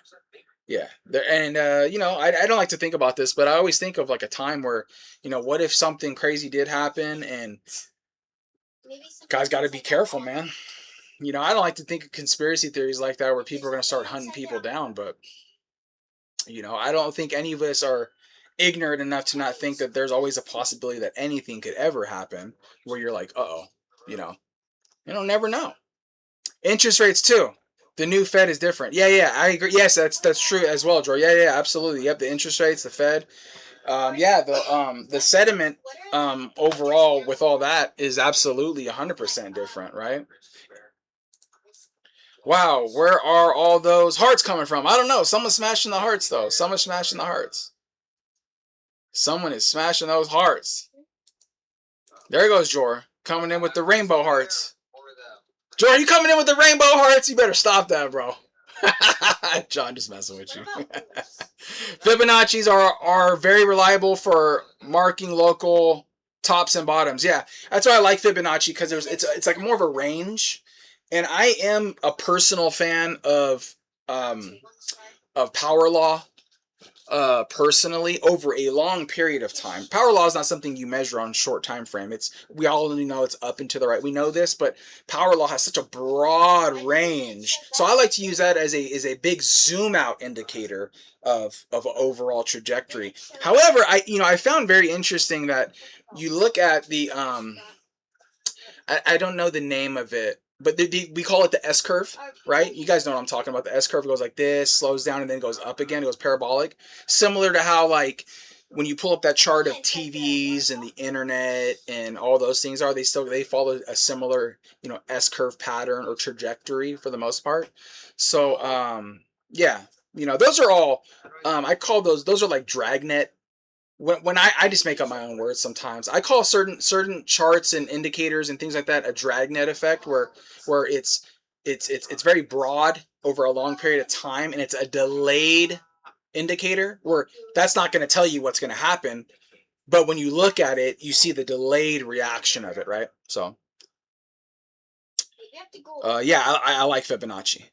Yeah, and you know, I don't like to think about this, but I always think of like a time where, you know, what if something crazy did happen, and guys got to be careful, man. You know, I don't like to think of conspiracy theories like that where people are going to start hunting people down, but you know, I don't think any of us are ignorant enough to not think that there's always a possibility that anything could ever happen where you're like, uh-oh, you know, never know. Interest rates too. The new Fed is different. Yeah, I agree. Yes, that's true as well, Joe. Yeah, absolutely. Yep, the interest rates, the Fed. The sentiment overall with all that is absolutely 100% different, right? Wow, where are all those hearts coming from? I don't know. Someone's smashing the hearts, though. Someone's smashing the hearts. Someone is smashing those hearts. There goes Jor, coming in with the rainbow hearts. Jordan, you coming in with the rainbow hearts? You better stop that, bro. John, just messing with you. Fibonacci's are very reliable for marking local tops and bottoms. Yeah, that's why I like Fibonacci, because it's like more of a range. And I am a personal fan of power law. Personally, over a long period of time. Power law is not something you measure on short time frame. We all only know it's up and to the right. We know this, but power law has such a broad range. So I like to use that as a big zoom out indicator of overall trajectory. However, I found very interesting that you look at the I don't know the name of it, but we call it the S curve, right? You guys know what I'm talking about. The S curve goes like this, slows down, and then goes up again. It goes parabolic. Similar to how, like, when you pull up that chart of TVs and the internet and all those things they follow a similar, you know, S curve pattern or trajectory for the most part. So, yeah, you know, those are all, I call those are like dragnet. When I just make up my own words sometimes. I call certain charts and indicators and things like that a dragnet effect, where it's very broad over a long period of time, and it's a delayed indicator where that's not going to tell you what's going to happen, but when you look at it, you see the delayed reaction of it, right? So yeah, I like Fibonacci.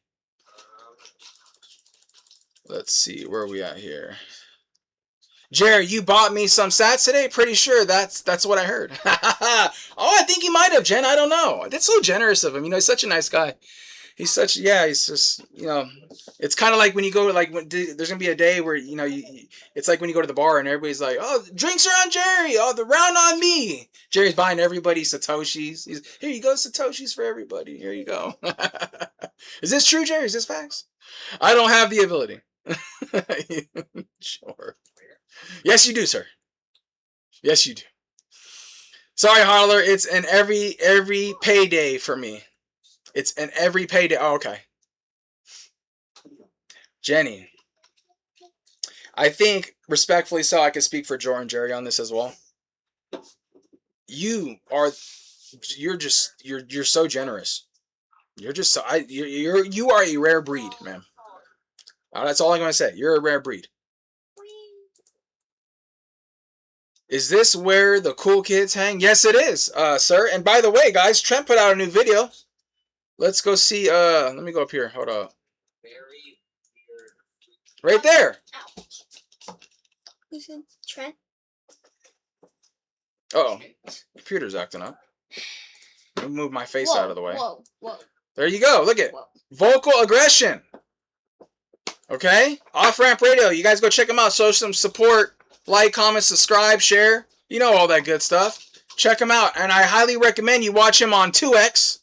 Let's see, where are we at here? Jerry, you bought me some sats today? Pretty sure that's what I heard. Oh, I think he might have, Jen. I don't know. That's so generous of him. You know, he's such a nice guy. He's just, you know, it's kind of like when you go, like, there's going to be a day where, you know, it's like when you go to the bar and everybody's like, oh, drinks are on Jerry. Oh, the round on me. Jerry's buying everybody Satoshis. Here you go, Satoshis for everybody. Here you go. Is this true, Jerry? Is this facts? I don't have the ability. Sure. Yes, you do, sir. Yes, you do. Sorry, Holler. It's an every payday for me. It's an every payday. Oh, okay. Jenny. I think, respectfully so, I can speak for Jor and Jerry on this as well. You're so generous. You're just you are a rare breed, man. That's all I'm gonna say. You're a rare breed. Is this where the cool kids hang? Yes, it is, sir. And by the way, guys, Trent put out a new video. Let's go see. Let me go up here. Hold up. Right there. Who's in Trent? Uh-oh. Computer's acting up. Let me move my face out of the way. Whoa, whoa. There you go. Look at it. Vocal aggression. Okay? Off-Ramp Radio. You guys go check them out. Show some support. Like, comment, subscribe, share. You know all that good stuff. Check him out. And I highly recommend you watch him on 2X.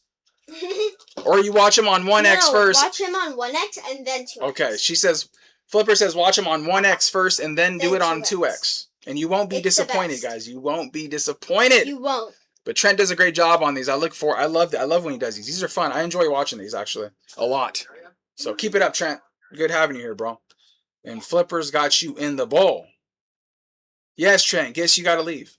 Or you watch him on 1X first. Watch him on 1X and then 2X. Okay. She says, Flipper says watch him on 1X first and then do it on 2X. And you won't be disappointed, guys. You won't be disappointed. You won't. But Trent does a great job on these. I love when he does these. These are fun. I enjoy watching these, actually. A lot. So keep it up, Trent. Good having you here, bro. And Flipper's got you in the bowl. Yes, Trent. Guess you got to leave.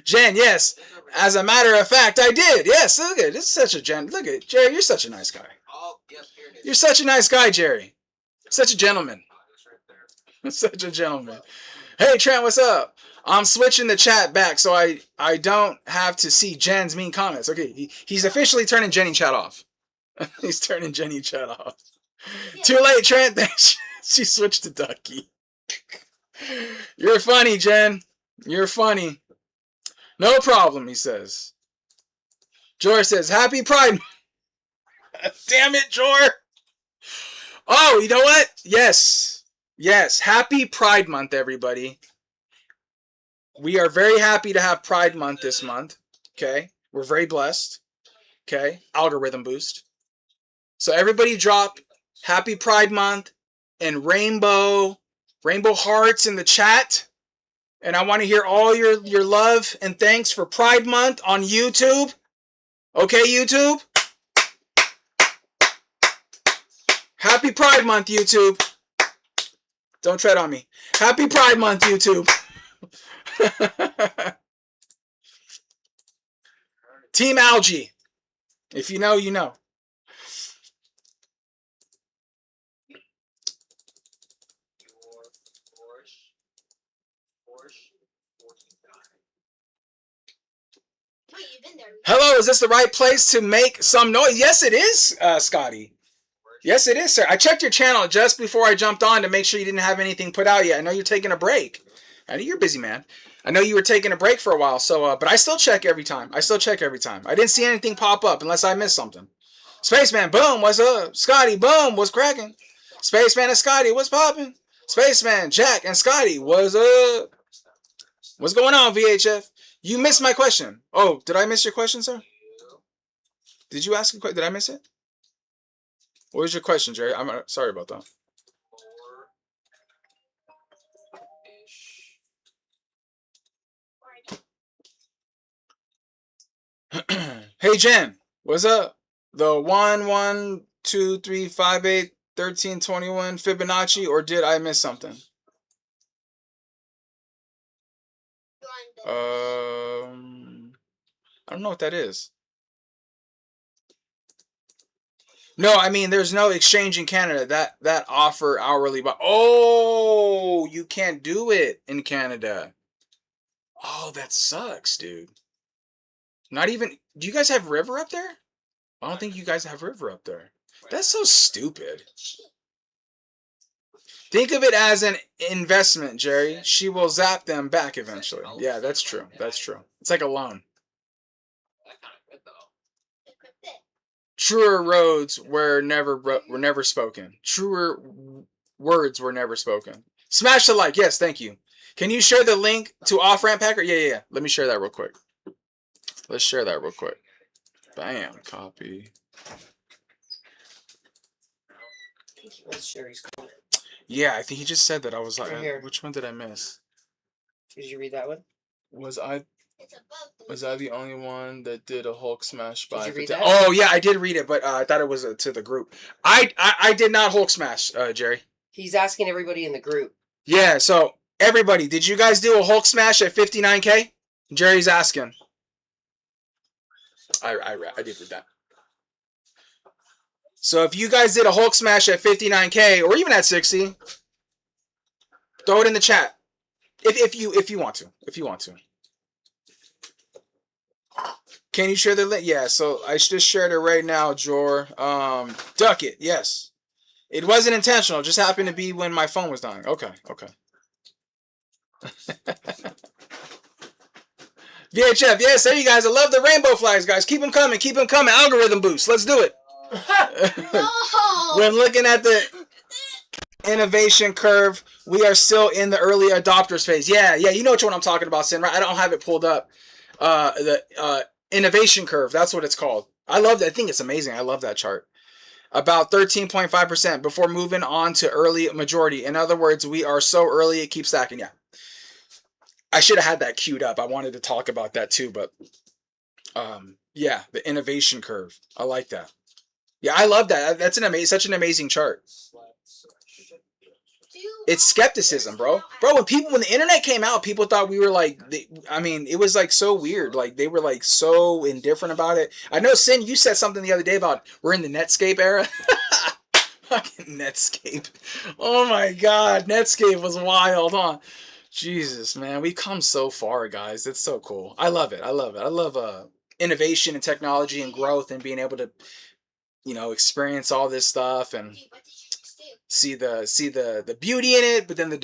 Jen, yes. As a matter of fact, I did. Yes, look at it. This is such a Jen. Look at it. Jerry, you're such a nice guy. You're such a nice guy, Jerry. Such a gentleman. Such a gentleman. Hey, Trent, what's up? I'm switching the chat back so I don't have to see Jen's mean comments. Okay, he's officially turning Jenny chat off. He's turning Jenny chat off. Yeah. Too late, Trent. She switched to Ducky. You're funny, Jen. You're funny. No problem, he says. Jor says, Happy Pride. Damn it, Jor. Oh, you know what? Yes. Yes. Happy Pride Month, everybody. We are very happy to have Pride Month this month. Okay. We're very blessed. Okay. Algorithm boost. So everybody drop Happy Pride Month and rainbow hearts in the chat. And I want to hear all your love and thanks for Pride Month on YouTube. Okay, YouTube? Happy Pride Month, YouTube. Don't tread on me. Happy Pride Month, YouTube. Team Algae. If you know, you know. Hello, is this the right place to make some noise? Yes, it is, Scotty. Yes, it is, sir. I checked your channel just before I jumped on to make sure you didn't have anything put out yet. I know you're taking a break. I know you're busy, man. I know you were taking a break for a while, so but I still check every time. I didn't see anything pop up unless I missed something. Spaceman, boom, what's up? Scotty, boom, what's cracking? Spaceman and Scotty, what's popping? Spaceman, Jack, and Scotty, what's up? What's going on, VHF? You missed my question. Oh, did I miss your question, sir? Did you ask a question? Did I miss it? What was your question, Jerry? I'm sorry about that. Hey, Jen, what's up? The 1, 1, 2, 3, 5, 8, 13, 21 Fibonacci, or did I miss something? I don't know what that is. No, I mean, there's no exchange in Canada. That offer hourly. Oh, you can't do it in Canada. Oh, that sucks, dude. Not even. Do you guys have River up there? I don't think you guys have River up there. That's so stupid. Think of it as an investment, Jerry. She will zap them back eventually. Yeah, that's true. That's true. It's like a loan. Truer roads were never spoken. Truer words were never spoken. Smash the like. Yes, thank you. Can you share the link to Off-Ramp Packer? Yeah. Let me share that real quick. Let's share that real quick. Bam. Copy. Yeah, I think he just said that. I was like, which one did I miss? Did you read that one? Was I the only one that did a Hulk smash by? Did you read that? Oh yeah, I did read it, but I thought it was to the group. I did not Hulk smash, Jerry. He's asking everybody in the group. Yeah, so everybody, did you guys do a Hulk smash at 59K? Jerry's asking. I did read that. So if you guys did a Hulk smash at 59K or even at 60, throw it in the chat. If you want to. If you want to. Can you share the link? Yeah, so I just shared it right now, Jor. Duck it, yes. It wasn't intentional, it just happened to be when my phone was dying. Okay. VHF, yes, there you guys. I love the rainbow flags, guys. Keep them coming, keep them coming. Algorithm boost, let's do it. No. When looking at the innovation curve, we are still in the early adopters phase. Yeah, you know what I'm talking about, Sin, right? I don't have it pulled up. The innovation curve, that's what it's called. I love that. I think it's amazing. I love that chart. About 13.5% before moving on to early majority. In other words, we are so early it keeps stacking. Yeah. I should have had that queued up. I wanted to talk about that too, but yeah, the innovation curve. I like that. Yeah, I love that. That's such an amazing chart. It's skepticism, bro. Bro, when the internet came out, people thought we were like, it was like so weird. Like they were like so indifferent about it. I know, Sin, you said something the other day about we're in the Netscape era. Fucking Netscape. Oh my God, Netscape was wild, huh? Jesus, man, we come so far, guys. It's so cool. I love it. I love innovation and technology and growth and being able to, experience all this stuff and see the beauty in it, but then the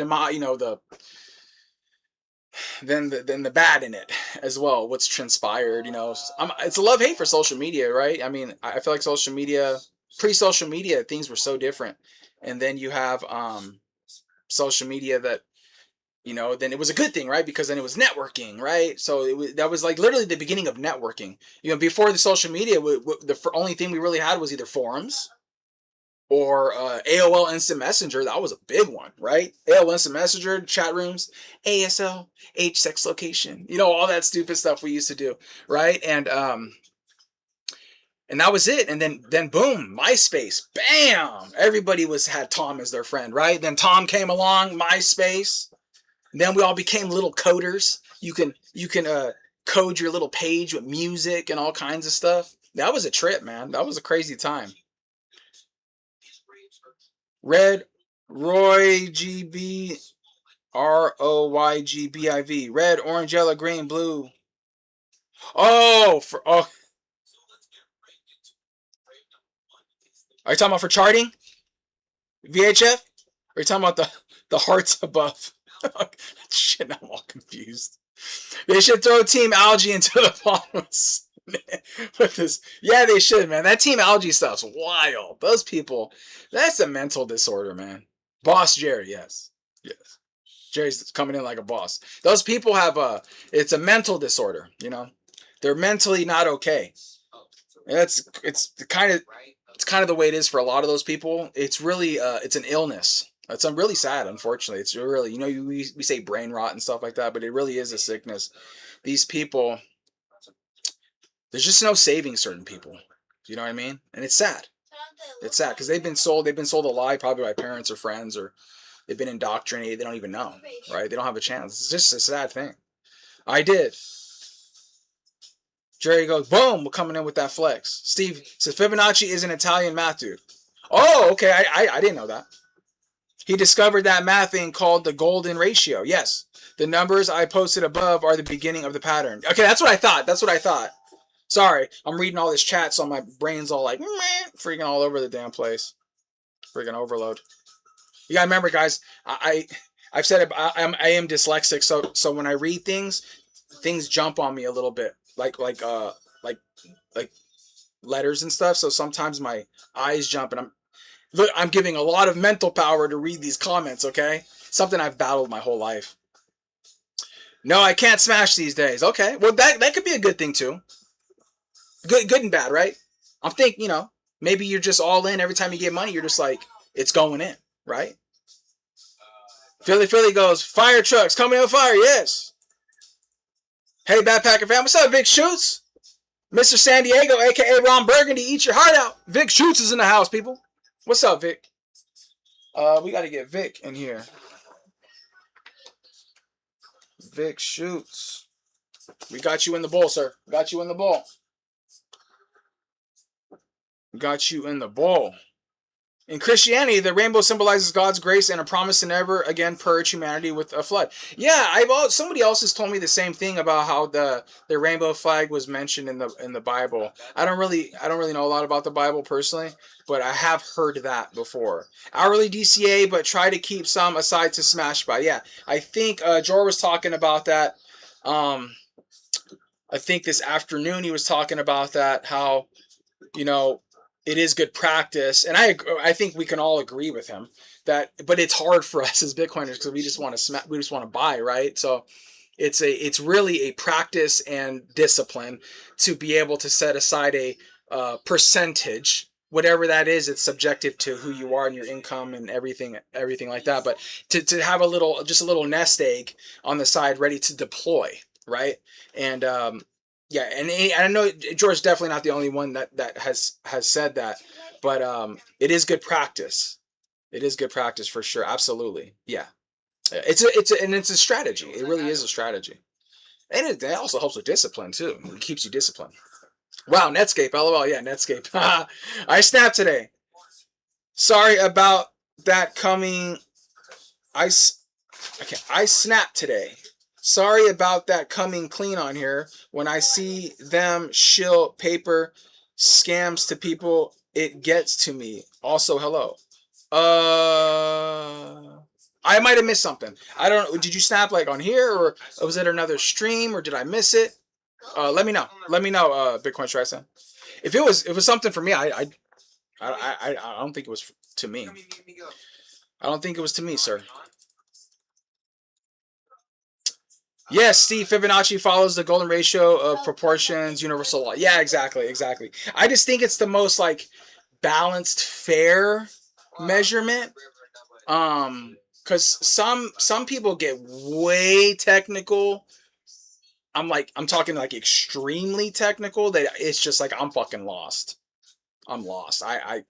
the bad in it as well. What's transpired, it's a love-hate for social media, right? I mean, I feel like social media, pre-social media, things were so different, and then you have social media that, then it was a good thing, right? Because then it was networking, right? So that was like literally the beginning of networking. Before the social media, the only thing we really had was either forums or AOL Instant Messenger. That was a big one, right? AOL Instant Messenger, chat rooms, ASL, age, sex, location, all that stupid stuff we used to do, right? And that was it. And then boom, MySpace, bam! Everybody had Tom as their friend, right? Then Tom came along, MySpace. Then we all became little coders. You can code your little page with music and all kinds of stuff. That was a trip, man. That was a crazy time. Red Roy GB ROYGBIV. Red, orange, yellow, green, blue. Are you talking about for charting? VHF? Or are you talking about the hearts above? Shit, I'm all confused. They should throw Team Algae into the bottomless with this. Yeah, they should, man. That Team Algae stuff's wild. Those people, that's a mental disorder, man. Boss Jerry, yes. Jerry's coming in like a boss. Those people have it's a mental disorder, They're mentally not okay. And it's kind of the way it is for a lot of those people. It's really it's an illness. It's really sad, unfortunately. It's really, we say brain rot and stuff like that, but it really is a sickness. These people, there's just no saving certain people. You know what I mean? And it's sad. It's sad because they've been sold a lie, probably by parents or friends, or they've been indoctrinated. They don't even know, right? They don't have a chance. It's just a sad thing. I did. Jerry goes, boom, we're coming in with that flex. Steve says Fibonacci is an Italian math dude. Oh, okay. I didn't know that. He discovered that math thing called the golden ratio. Yes. The numbers I posted above are the beginning of the pattern. Okay, that's what I thought. Sorry, I'm reading all this chat, so my brain's all like, freaking all over the damn place. Freaking overload. You gotta remember, guys, I've said it, I am dyslexic, so when I read things jump on me a little bit. Like letters and stuff, so sometimes my eyes jump, and I'm giving a lot of mental power to read these comments, okay? Something I've battled my whole life. No, I can't smash these days. Okay, well, that could be a good thing, too. Good and bad, right? I'm thinking, maybe you're just all in. Every time you get money, you're just like, it's going in, right? Philly goes, fire trucks, coming in fire, yes. Hey, Backpacker fam, what's up, Vic Schutz? Mr. San Diego, a.k.a. Ron Burgundy, eat your heart out. Vic Schutz is in the house, people. What's up, Vic? We got to get Vic in here. Vic Schutz. We got you in the bowl, sir. Got you in the bowl. Got you in the bowl. In Christianity, the rainbow symbolizes God's grace and a promise to never again purge humanity with a flood. Yeah, somebody else has told me the same thing about how the rainbow flag was mentioned in the Bible. I don't really know a lot about the Bible personally, but I have heard that before. Hourly DCA, but try to keep some aside to smash by. Yeah, I think Jor was talking about that. I think this afternoon he was talking about that, how, you know, it is good practice, and I think we can all agree with him that, but it's hard for us as Bitcoiners because we just want to buy, right? So it's really a practice and discipline to be able to set aside a percentage, whatever that is. It's subjective to who you are and your income and everything like that. But to have a little nest egg on the side ready to deploy, right? And yeah, and I know George's definitely not the only one that has said that, but it is good practice. It is good practice for sure. Absolutely, yeah. It's a strategy. It really is a strategy, and it also helps with discipline too. It keeps you disciplined. Wow, Netscape, lol, yeah, Netscape. I snapped today. Sorry about that coming. I snapped today. Sorry about that coming clean on here. When I see them shill paper scams to people, it gets to me. Also, hello. I might have missed something. I don't know. Did you snap like on here, or was it another stream, or did I miss it? Let me know. Let me know, Bitcoin Streisand. If it was something for me, I don't think it was to me. I don't think it was to me, sir. Yes, Steve, Fibonacci follows the golden ratio of proportions, universal law. Yeah, exactly. I just think it's the most like balanced, fair measurement. Because some people get way technical. I'm talking like extremely technical. That it's just like I'm fucking lost. I'm lost. I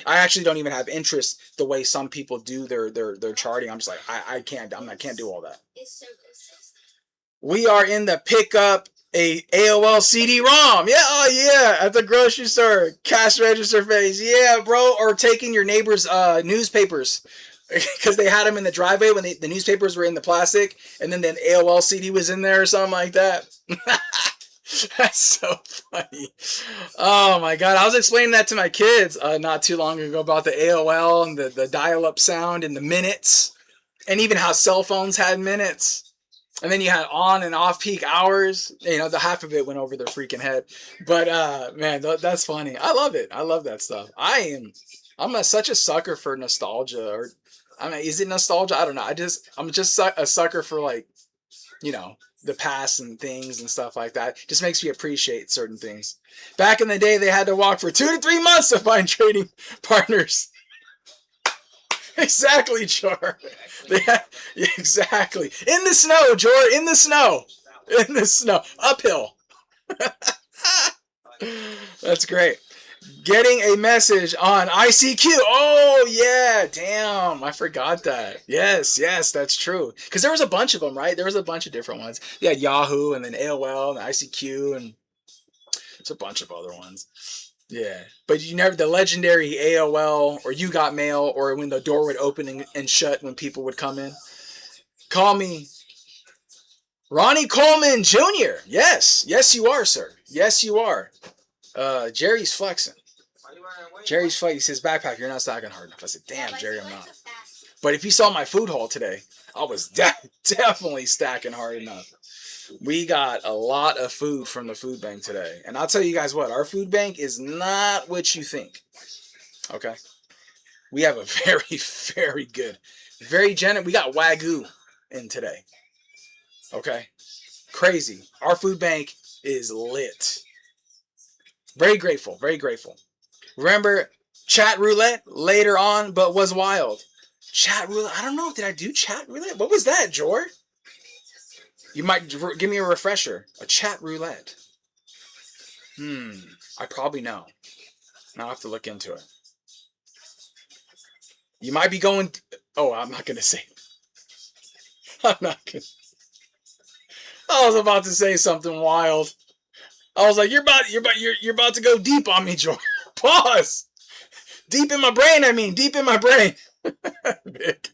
actually don't even have interest the way some people do their charting. I'm just like I can't do all that. We are in the pickup a AOL CD-ROM. Yeah, oh yeah, at the grocery store, cash register phase. Yeah, bro, or taking your neighbor's newspapers because they had them in the driveway when the newspapers were in the plastic, and then the AOL CD was in there or something like that. That's so funny. Oh my god, I was explaining that to my kids not too long ago about the AOL and the dial-up sound and the minutes, and even how cell phones had minutes. And then you had on and off peak hours. You know, the half of it went over their freaking head. But man, that's funny. I love it. I love that stuff. I'm such a sucker for nostalgia. Or I mean, is it nostalgia? I don't know. I'm just a sucker for, like, you know, the past and things and stuff like that. Just makes me appreciate certain things. Back in the day, they had to walk for 2 to 3 months to find trading partners. Exactly, Jor. Yeah, exactly. In the snow, Jor. In the snow. In the snow. Uphill. That's great. Getting a message on ICQ. Oh, yeah. Damn. I forgot that. Yes, that's true. Because there was a bunch of them, right? There was a bunch of different ones. You had Yahoo and then AOL and ICQ, and there's a bunch of other ones. Yeah, but you never, the legendary AOL or You Got Mail, or when the door would open and shut when people would come in. Call me Ronnie Coleman Jr. Yes, you are, sir. Yes, you are. Jerry's flexing. He says, backpack, you're not stacking hard enough. I said, damn, Jerry, I'm not. But if you saw my food haul today, I was definitely stacking hard enough. We got a lot of food from the food bank today. And I'll tell you guys what, our food bank is not what you think. Okay? We have a very, very good, very generous, we got Wagyu in today. Okay? Crazy. Our food bank is lit. Very grateful, very grateful. Remember chat roulette later on, but was wild. Chat roulette, I don't know, did I do chat roulette? What was that, George? You might give me a refresher. A chat roulette. I probably know. I'll have to look into it. You might be going... Oh, I'm not going to say. I'm not going to... I was about to say something wild. I was like, you're about to go deep on me, George. Pause. Deep in my brain, I mean. Deep in my brain. Vic.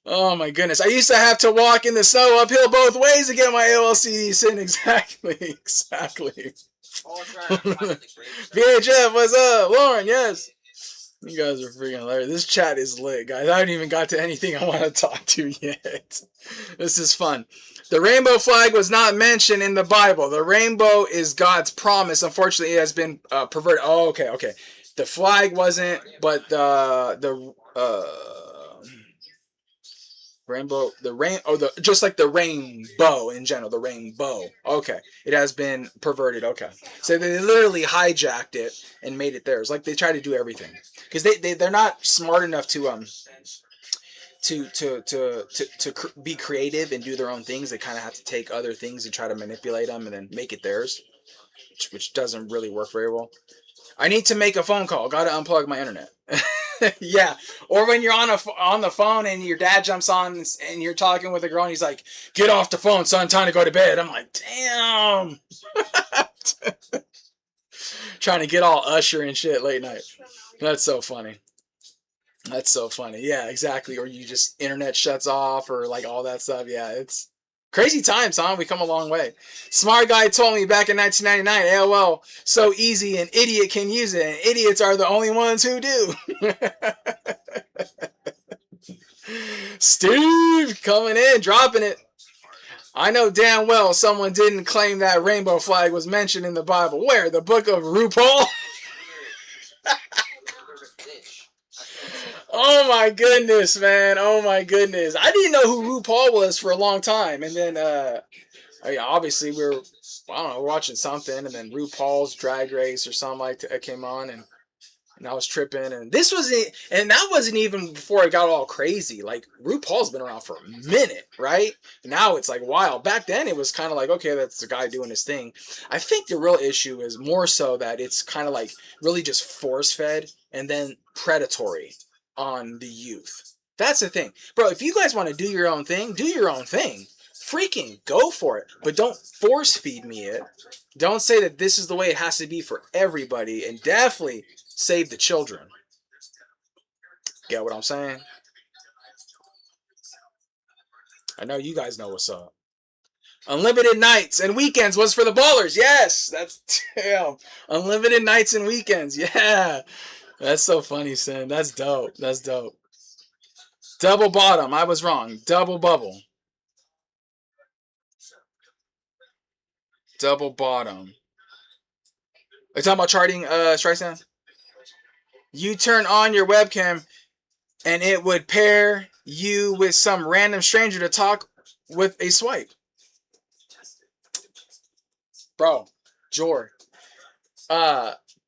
Oh my goodness. I used to have to walk in the snow uphill both ways to get my LLCD sin. Exactly. Exactly. VHF, what's up? Lauren, yes. You guys are freaking hilarious. This chat is lit, guys. I haven't even got to anything I want to talk to yet. This is fun. The rainbow flag was not mentioned in the Bible. The rainbow is God's promise. Unfortunately, it has been perverted. Oh, okay, okay. The flag wasn't, but rainbow, just like the rainbow in general, the rainbow. Okay, it has been perverted. Okay, so they literally hijacked it and made it theirs. Like they try to do everything because they're not smart enough to be creative and do their own things. They kind of have to take other things and try to manipulate them and then make it theirs, which doesn't really work very well. I need to make a phone call. Got to unplug my internet. Yeah. Or when you're on the phone and your dad jumps on and you're talking with a girl and he's like, "Get off the phone, son. Time to go to bed." I'm like, damn. Trying to get all Usher and shit late night. That's so funny. That's so funny. Yeah, exactly. Or you just internet shuts off or like all that stuff. Yeah, it's crazy times, huh? We come a long way. Smart guy told me back in 1999, AOL, so easy, an idiot can use it, and idiots are the only ones who do. Steve coming in, dropping it. I know damn well someone didn't claim that rainbow flag was mentioned in the Bible. Where? The book of RuPaul? Oh my goodness, man. Oh my goodness. I didn't know who RuPaul was for a long time. And then, obviously we were, I don't know, watching something. And then RuPaul's Drag Race or something like that came on. And I was tripping. And this was it. And that wasn't even before it got all crazy. Like, RuPaul's been around for a minute, right? Now it's like wild. Back then it was kind of like, okay, that's the guy doing his thing. I think the real issue is more so that it's kind of like really just force-fed and then predatory on the youth. That's the thing. Bro, if you guys want to do your own thing, do your own thing. Freaking go for it. But don't force feed me it. Don't say that this is the way it has to be for everybody. And definitely save the children. Get what I'm saying? I know you guys know what's up. Unlimited nights and weekends was for the ballers. Yes, that's damn. Unlimited nights and weekends. Yeah. That's so funny, Sin. That's dope. That's dope. Double bottom. I was wrong. Double bubble. Double bottom. Are you talking about charting, Streisand? You turn on your webcam and it would pair you with some random stranger to talk with a swipe. Bro, Jor.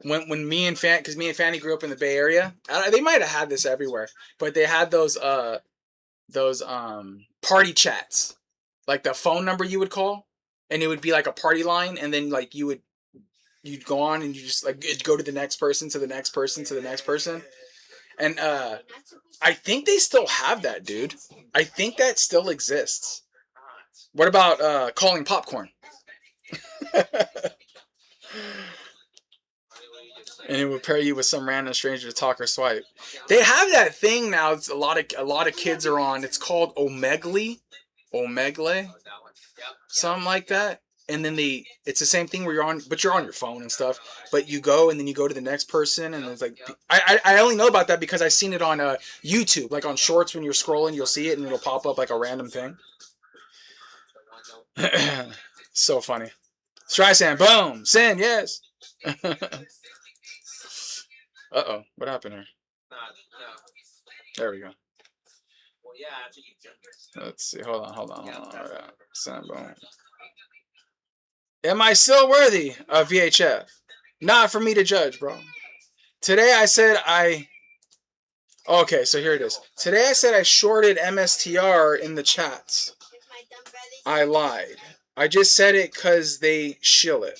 When me and Fanny grew up in the Bay Area, they might have had this everywhere, but they had those party chats, like the phone number you would call, and it would be like a party line, and then like you'd go on and you just like go to the next person, to the next person, to the next person, and I think they still have that, dude. I think that still exists. What about calling popcorn? And it would pair you with some random stranger to talk or swipe. They have that thing now. It's a lot of kids are on. It's called Omegle, something like that. And then it's the same thing where you're on your phone and stuff. But you go and then you go to the next person, and it's like I only know about that because I've seen it on YouTube, like on Shorts. When you're scrolling, you'll see it and it'll pop up like a random thing. So funny. Streisand, boom, Sin, yes. Uh-oh, what happened here? There we go. Let's see, hold on. Sin, boom. Am I still worthy of VHF? Not for me to judge, bro. Today I said okay, so here it is. Today I said I shorted MSTR in the chats. I lied. I just said it because they shill it.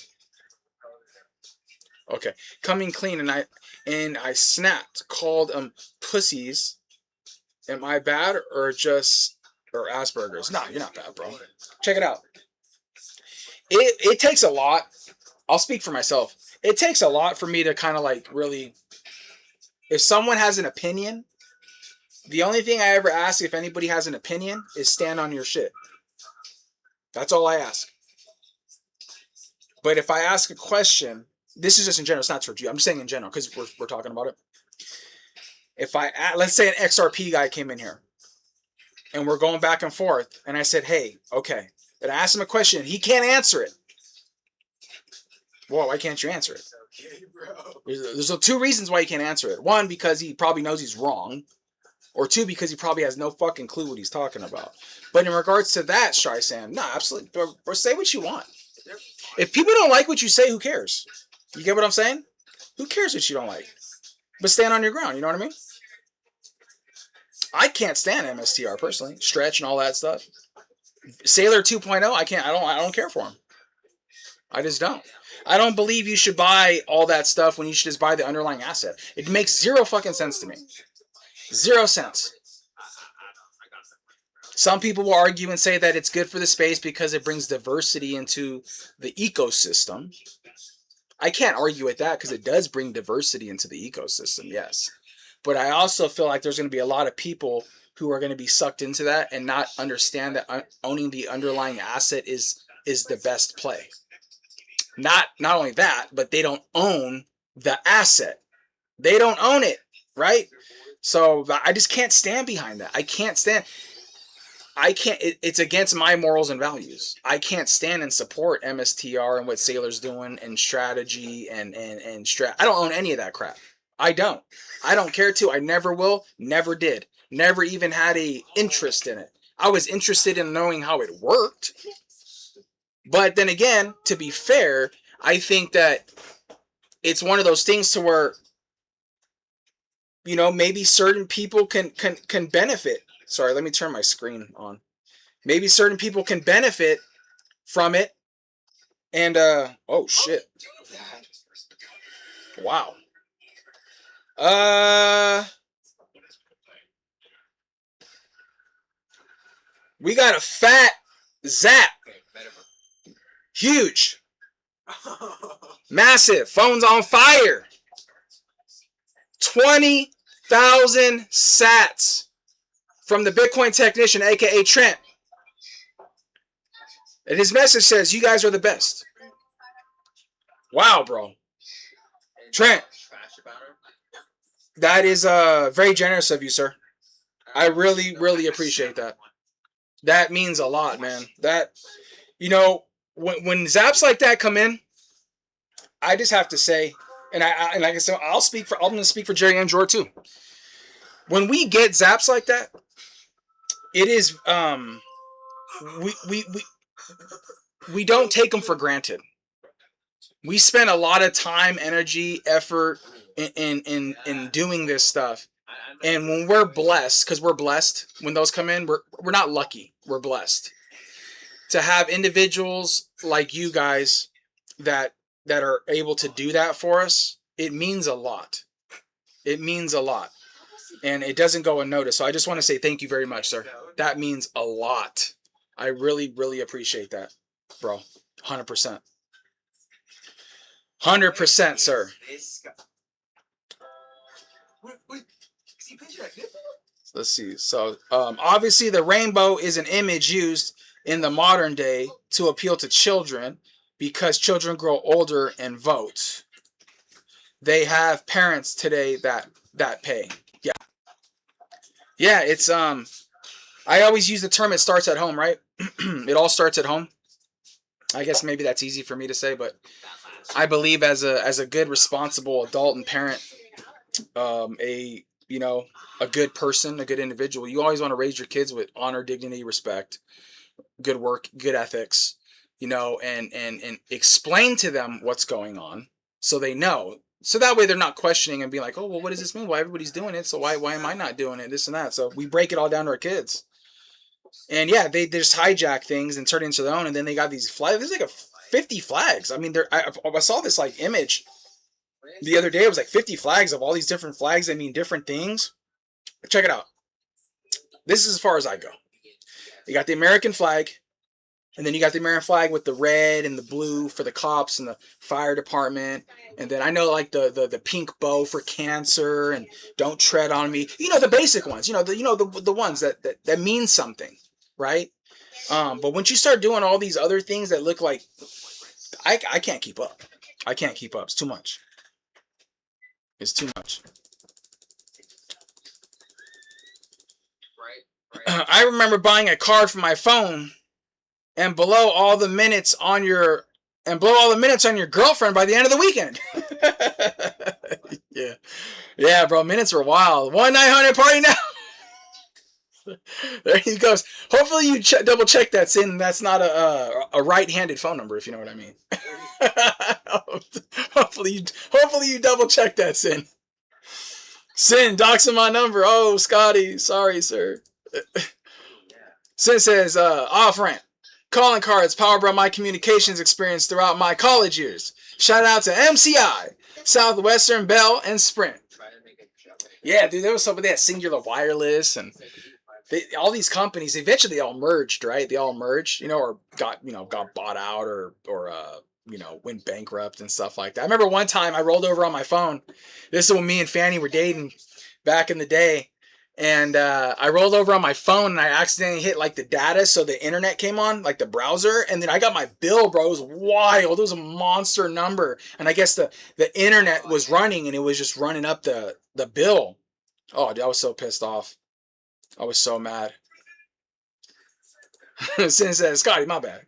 Okay, coming clean, and I snapped, called them pussies. Am I bad or Asperger's? No, you're not bad, bro. Check it out. It takes a lot. I'll speak for myself. it takes a lot for me to kind of like really, if someone has an opinion, the only thing I ever ask if anybody has an opinion is stand on your shit. That's all I ask. But if I ask a question, this is just in general, it's not towards you. I'm just saying in general because we're talking about it. If let's say an XRP guy came in here and we're going back and forth and I said, hey, okay. And I asked him a question. He can't answer it. Well, why can't you answer it? Okay, bro. There's two reasons why he can't answer it. One, because he probably knows he's wrong. Or two, because he probably has no fucking clue what he's talking about. But in regards to that, Streisand, no, absolutely. Or say what you want. If people don't like what you say, who cares? You get what I'm saying? Who cares what you don't like? But stand on your ground, you know what I mean? I can't stand MSTR personally. Stretch and all that stuff. Sailor 2.0, I don't care for him. I just don't. I don't believe you should buy all that stuff when you should just buy the underlying asset. It makes zero fucking sense to me. 0 cents. Some people will argue and say that it's good for the space because it brings diversity into the ecosystem. I can't argue with that because it does bring diversity into the ecosystem, yes. But I also feel like there's going to be a lot of people who are going to be sucked into that and not understand that owning the underlying asset is the best play. Not only that, but they don't own the asset. They don't own it, right? So I just can't stand behind that. It's against my morals and values. I can't stand and support MSTR and what Sailor's doing and strategy and I don't own any of that crap. I don't care to. I never will. Never did. Never even had a interest in it. I was interested in knowing how it worked. But then again, to be fair, I think that it's one of those things to where, you know, maybe certain people can benefit. Sorry, let me turn my screen on. Maybe certain people can benefit from it. And, oh shit. Wow. We got a fat zap. Huge. Massive. Phone's on fire. 20,000 sats from the Bitcoin technician, aka Trent. And his message says, you guys are the best. Wow, bro. Trent. That is very generous of you, sir. I really, really appreciate that. That means a lot, man. That, you know, when zaps like that come in, I just have to say, and like I said, I'm going to speak for Jerry and Jor too. When we get zaps like that, it is we don't take them for granted. We spend a lot of time, energy, effort in doing this stuff. And when we're blessed, because we're blessed, when those come in, we're not lucky. We're blessed to have individuals like you guys that are able to do that for us. It means a lot. It means a lot. And it doesn't go unnoticed. So I just want to say thank you very much, sir. That means a lot. I really, really appreciate that, bro. 100%. 100%, sir. Let's see. So, obviously, the rainbow is an image used in the modern day to appeal to children because children grow older and vote. They have parents today that pay. Yeah. Yeah, it's I always use the term it starts at home, right? It all starts at home. I guess maybe that's easy for me to say, but I believe as a good responsible adult and parent, a good person, a good individual, you always want to raise your kids with honor, dignity, respect, good work, good ethics, and explain to them what's going on so they know. So that way they're not questioning and being like, oh, well, what does this mean? Why everybody's doing it? So why am I not doing it? This and that. So we break it all down to our kids. And yeah, they just hijack things and turn it into their own. And then they got these flags. There's like 50 flags. I mean, I saw this like image the other day. It was like 50 flags of all these different flags that mean different things. Check it out. This is as far as I go. You got the American flag, And then you got the American flag with the red and the blue for the cops and the fire department. And then I know like the pink bow for cancer and don't tread on me. You know, the basic ones. You know the ones that mean something, right? But once you start doing all these other things that look like, I can't keep up. I can't keep up. It's too much. It's too much. I remember buying a card for my phone and below all the minutes on your girlfriend by the end of the weekend. Yeah, bro. Minutes were wild. 1-900 party now. There he goes. Hopefully you double check that Sin. That's not a right-handed phone number, if you know what I mean. Hopefully you double check that, Sin. Sin, doxing my number. Oh, Scotty, sorry, sir. Sin says, off ramp. Calling cards powered by my communications experience throughout my college years. Shout out to MCI, Southwestern, Bell, and Sprint. Yeah, dude, there was something that Singular Wireless and all these companies. Eventually, they all merged, right? They all merged, or got bought out or went bankrupt and stuff like that. I remember one time I rolled over on my phone. This is when me and Fanny were dating back in the day. And I rolled over on my phone and I accidentally hit like the data, so the internet came on, like the browser, and then I got my bill, bro. It was wild. It was a monster number. And I guess the internet was running and it was just running up the bill. Oh, dude, I was so pissed off. I was so mad. Sin says, Scotty, my bad.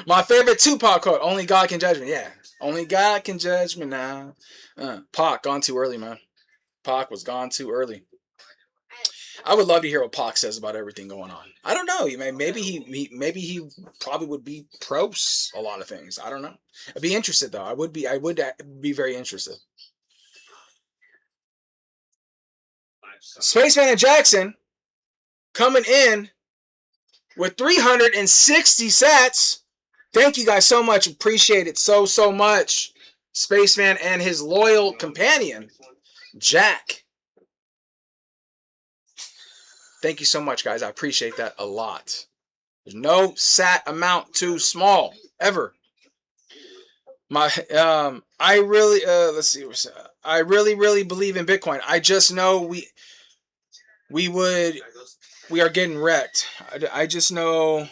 My favorite Tupac quote, only God can judge me. Yeah, only God can judge me now. Pac, gone too early, man. Pac was gone too early. I would love to hear what Pac says about everything going on. I don't know. Maybe he probably would be pro a lot of things. I don't know. I'd be interested though. I would be very interested. Spaceman and Jackson coming in with 360 sats. Thank you guys so much. Appreciate it so much. Spaceman and his loyal companion, Jack. Thank you so much, guys. I appreciate that a lot. There's no sat amount too small ever. I really let's see. I really believe in Bitcoin. I just know we are getting wrecked. I just know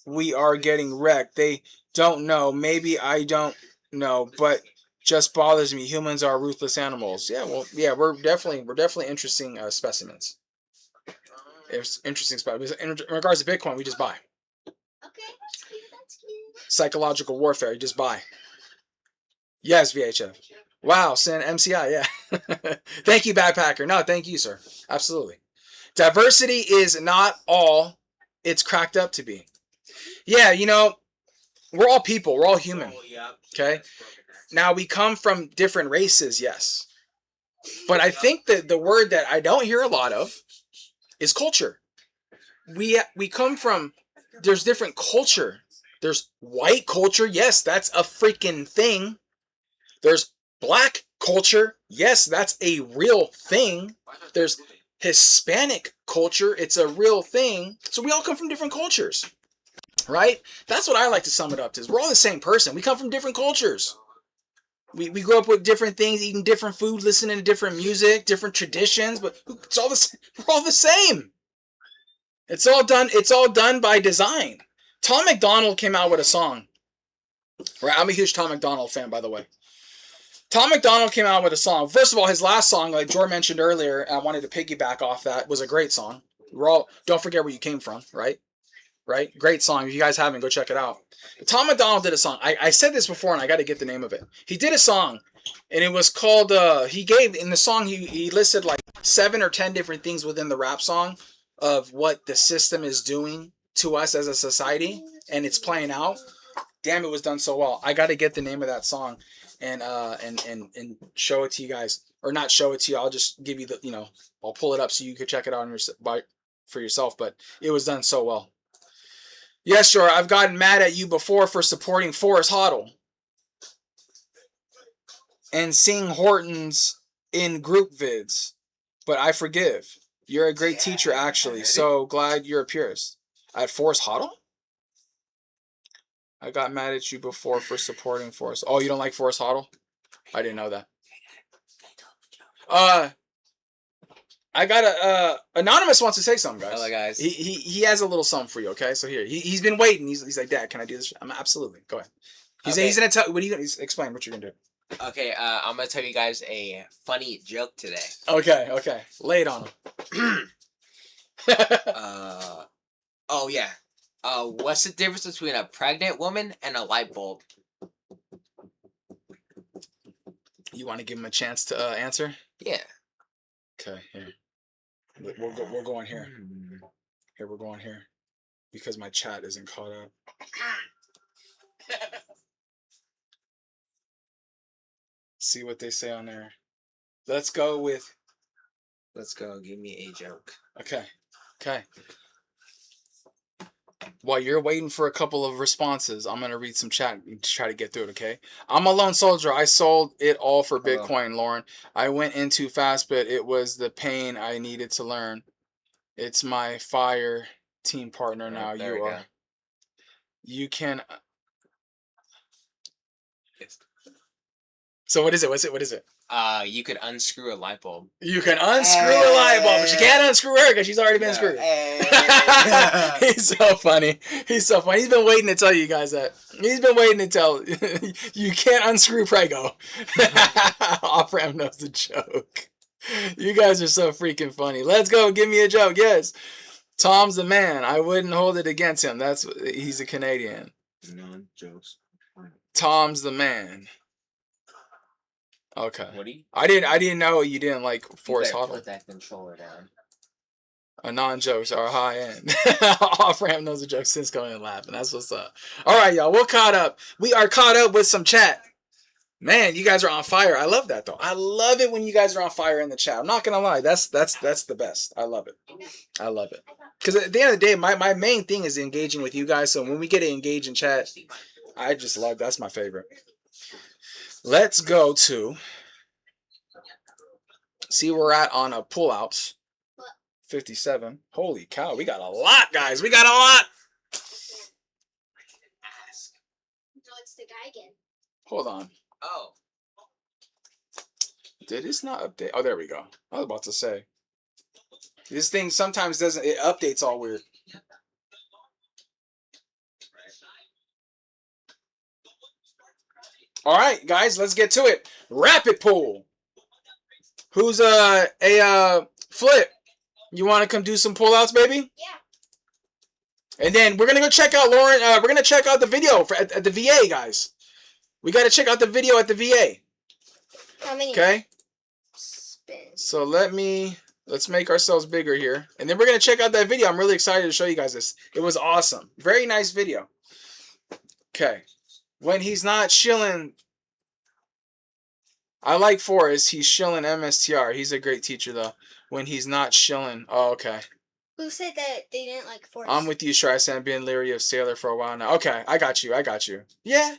we are getting wrecked. They don't know. Maybe I don't know, but just bothers me. Humans are ruthless animals. Yeah, well, yeah, we're definitely interesting specimens. It's interesting spot. In regards to Bitcoin, we just buy. Okay, that's cute. Psychological warfare, you just buy. Yes, VHF. Wow, Sin MCI, yeah. Thank you, Backpacker. No, thank you, sir. Absolutely. Diversity is not all it's cracked up to be. Yeah, we're all people. We're all human. Okay? Now, we come from different races, yes. But I think that the word that I don't hear a lot of is culture. We come from, there's different culture. There's white culture. Yes, that's a freaking thing. There's black culture. Yes, that's a real thing. There's Hispanic culture. It's a real thing. So we all come from different cultures, right? That's what I like to sum it up to. We're all the same person. We come from different cultures. We grew up with different things, eating different food, listening to different music, different traditions, but it's all the same. We're all the same. It's all done by design. Tom McDonald came out with a song. Right, I'm a huge Tom McDonald fan, by the way. Tom McDonald came out with a song. First of all, his last song, like Jor mentioned earlier, I wanted to piggyback off that, was a great song. Don't forget where you came from, right? Right? Great song. If you guys haven't, go check it out. Tom McDonald did a song. I said this before, and I got to get the name of it. He did a song, and it was called, in the song, he listed like 7 or 10 different things within the rap song of what the system is doing to us as a society, and it's playing out. Damn, it was done so well. I got to get the name of that song and show it to you guys. Or not show it to you, I'll just give you the, I'll pull it up so you can check it out for yourself, but it was done so well. Yes, sure. I've gotten mad at you before for supporting Forrest Hoddle and seeing Hortons in group vids, but I forgive. You're a great teacher, actually. So glad you're a purist. At Forrest Hoddle? I got mad at you before for supporting Forrest. Oh, you don't like Forrest Hoddle? I didn't know that. I got a anonymous wants to say something, guys. Hello, guys. He has a little something for you. Okay, so here he's been waiting. He's like, Dad, can I do this? I'm absolutely. Go ahead. He's gonna tell. What are you gonna explain? What you're gonna do? Okay, I'm gonna tell you guys a funny joke today. Okay. Lay it on him. Oh yeah. What's the difference between a pregnant woman and a light bulb? You want to give him a chance to answer? Yeah. Okay, here. We're going here. Here, we're going here. Because my chat isn't caught up. See what they say on there. Let's go with... Let's go. Give me a joke. Okay. While you're waiting for a couple of responses, I'm going to read some chat and try to get through it, okay? I'm a lone soldier. I sold it all for Bitcoin, Lauren. I went in too fast, but it was the pain I needed to learn. It's my fire team partner now. There You we are. go. You can... Yes. So what is it? What is it? You could unscrew a light bulb. You can unscrew a light bulb, but you can't unscrew her because she's already been screwed. He's so funny. He's been waiting to tell you guys that. He's been waiting to tell you can't unscrew Prego. Off-Ram knows the joke. You guys are so freaking funny. Let's go. Give me a joke. Yes. Tom's the man. I wouldn't hold it against him. He's a Canadian. No jokes. Tom's the man. Okay. What do you? I didn't know you didn't like Forrest Hoddle. Put that controller down. Non-jokes are high end. Off-Ram knows the jokes since going and laughing. That's what's up. All right, y'all. We're caught up. We are caught up with some chat. Man, you guys are on fire. I love that though. I love it when you guys are on fire in the chat. I'm not gonna lie. That's the best. I love it. I love it. Because at the end of the day, my main thing is engaging with you guys. So when we get to engage in chat, I just love. That's my favorite. Let's go to see where we're at on a pullouts. 57. Holy cow, we got a lot, guys. We got a lot. So it's the guy again. Hold on. Oh. Did this not update? Oh, there we go. I was about to say. This thing sometimes doesn't, it updates all weird. All right, guys, let's get to it. Rapid pull. Who's a Flip? You want to come do some pullouts, baby? Yeah. And then we're gonna go check out Lauren. We're gonna check out the video at the VA, guys. We gotta check out the video at the VA. How many? Okay. Spins? So let's make ourselves bigger here, and then we're gonna check out that video. I'm really excited to show you guys this. It was awesome. Very nice video. Okay. When he's not shilling, I like Forrest. He's shilling MSTR. He's a great teacher, though. When he's not shilling, oh, okay. Who said that they didn't like Force? I'm with you, Streisand. Been leery of Sailor for a while now. Okay, I got you. Yeah.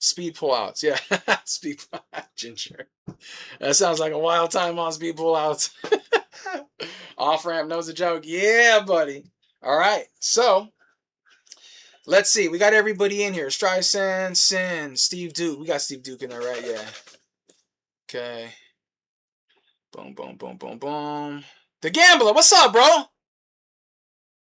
Speed pullouts. Yeah. Speed pullouts. Ginger. That sounds like a wild time on speed pullouts. Off-Ramp knows the joke. Yeah, buddy. All right. So, let's see. We got everybody in here. Streisand, Sin, Steve Duke. We got Steve Duke in there, right? Yeah. Okay. Boom, boom, boom, boom, boom. The Gambler. What's up, bro?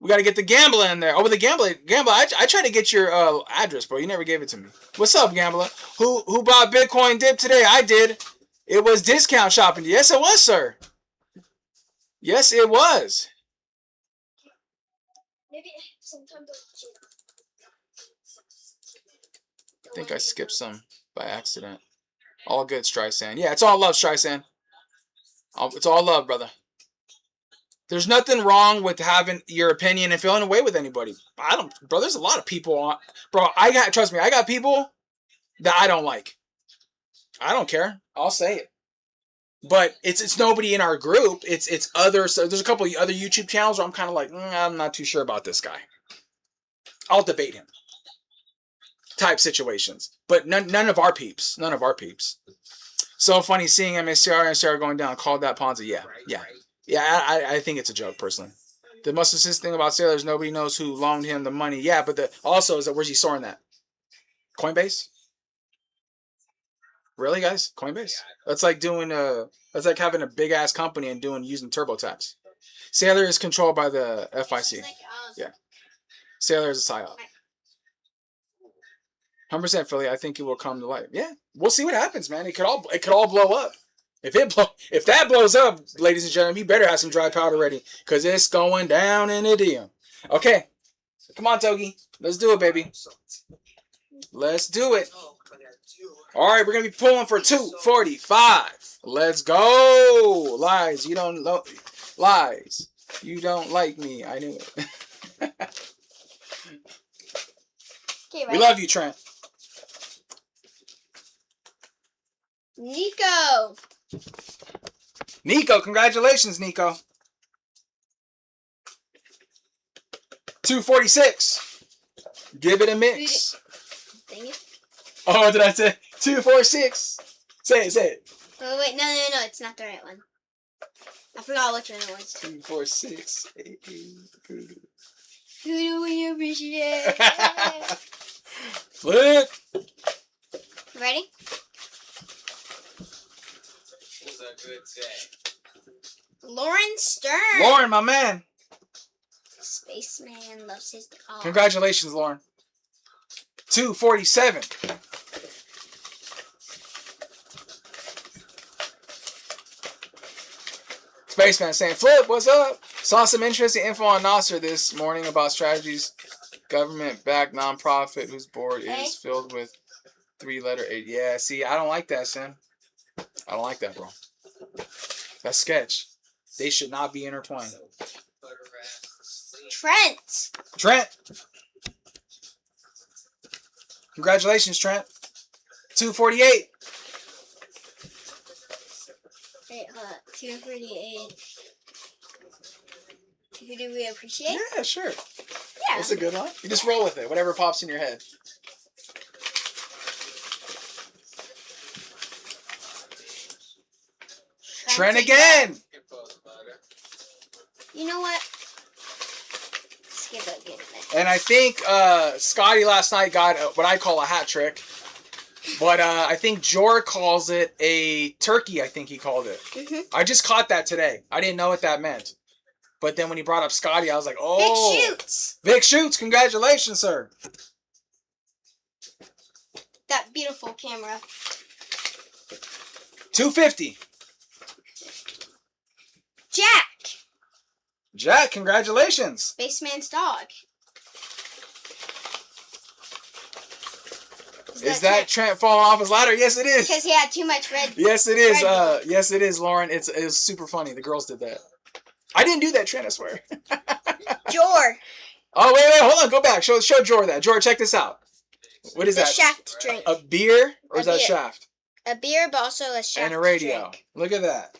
We got to get the Gambler in there. Oh, but the Gambler, I tried to get your address, bro. You never gave it to me. What's up, Gambler? Who bought Bitcoin dip today? I did. It was discount shopping. Yes, it was, sir. Yes, it was. Maybe sometimes. I think I skipped some by accident. All good, Streisand. Yeah, it's all love, Streisand. It's all love, brother. There's nothing wrong with having your opinion and feeling away with anybody. Bro, there's a lot of people on. Bro, trust me, I got people that I don't like. I don't care. I'll say it. But it's nobody in our group. It's other. So there's a couple of other YouTube channels where I'm kind of like, I'm not too sure about this guy. I'll debate him. Type situations, but none of our peeps. None of our peeps. So funny seeing MSCR going down. Called that Ponzi. Yeah. I think it's a joke personally. The most insistent thing about Sailor is nobody knows who loaned him the money. Yeah, but also is that where's he storing that? Coinbase? Really, guys? Coinbase? That's like doing that's like having a big ass company and using TurboTax. Sailor is controlled by the FIC. Yeah. Sailor is a psyop. 100% Philly. I think it will come to light. Yeah, we'll see what happens, man. It could all blow up. If that blows up, ladies and gentlemen, you better have some dry powder ready, cause it's going down in a DM. Okay, come on, Togi, let's do it, baby. Let's do it. All right, we're gonna be pulling for 245. Let's go. Lies, you don't like me. I knew it. Okay, right. We love you, Trent. Nico, congratulations, Nico. 246. Give it a mix. Dang it. Oh, did I say 246? Say it. Oh, wait, no, it's not the right one. I forgot which one it was. 246. Who do we appreciate? Flip. Ready? It was a good day. Lauren Stern. Lauren, my man. Spaceman loves his dog. Congratulations, Lauren. 247. Spaceman saying, Flip, what's up? Saw some interesting info on Nasser this morning about strategies. Government-backed nonprofit whose board is filled with 3-letter 8. Yeah, see, I don't like that, Sam. I don't like that, bro. That's sketch. They should not be intertwined. Trent. Congratulations, Trent. 248. Wait, hold on. 248. Who do we appreciate? Yeah, sure. Yeah. That's a good one. You just roll with it. Whatever pops in your head. Trent again. You know what? Let's give it a good minute. And I think Scotty last night got what I call a hat trick. But I think Jor calls it a turkey, I think he called it. Mm-hmm. I just caught that today. I didn't know what that meant. But then when he brought up Scotty, I was like, oh. Vic Shoots. Vic Shoots, congratulations, sir. That beautiful camera. 250. Jack, congratulations. Spaceman's dog. Is that Trent falling off his ladder? Yes, it is. Because he had too much red. Yes, it is. Yes, it is, Lauren. It's super funny. The girls did that. I didn't do that, Trent, I swear. Jor. Oh, wait, hold on. Go back. Show Jor that. Jor, check this out. What is the that? Shaft drink. A beer? Or A is that beer. Shaft? A beer, but also a Shaft And a radio. drink. Look at that.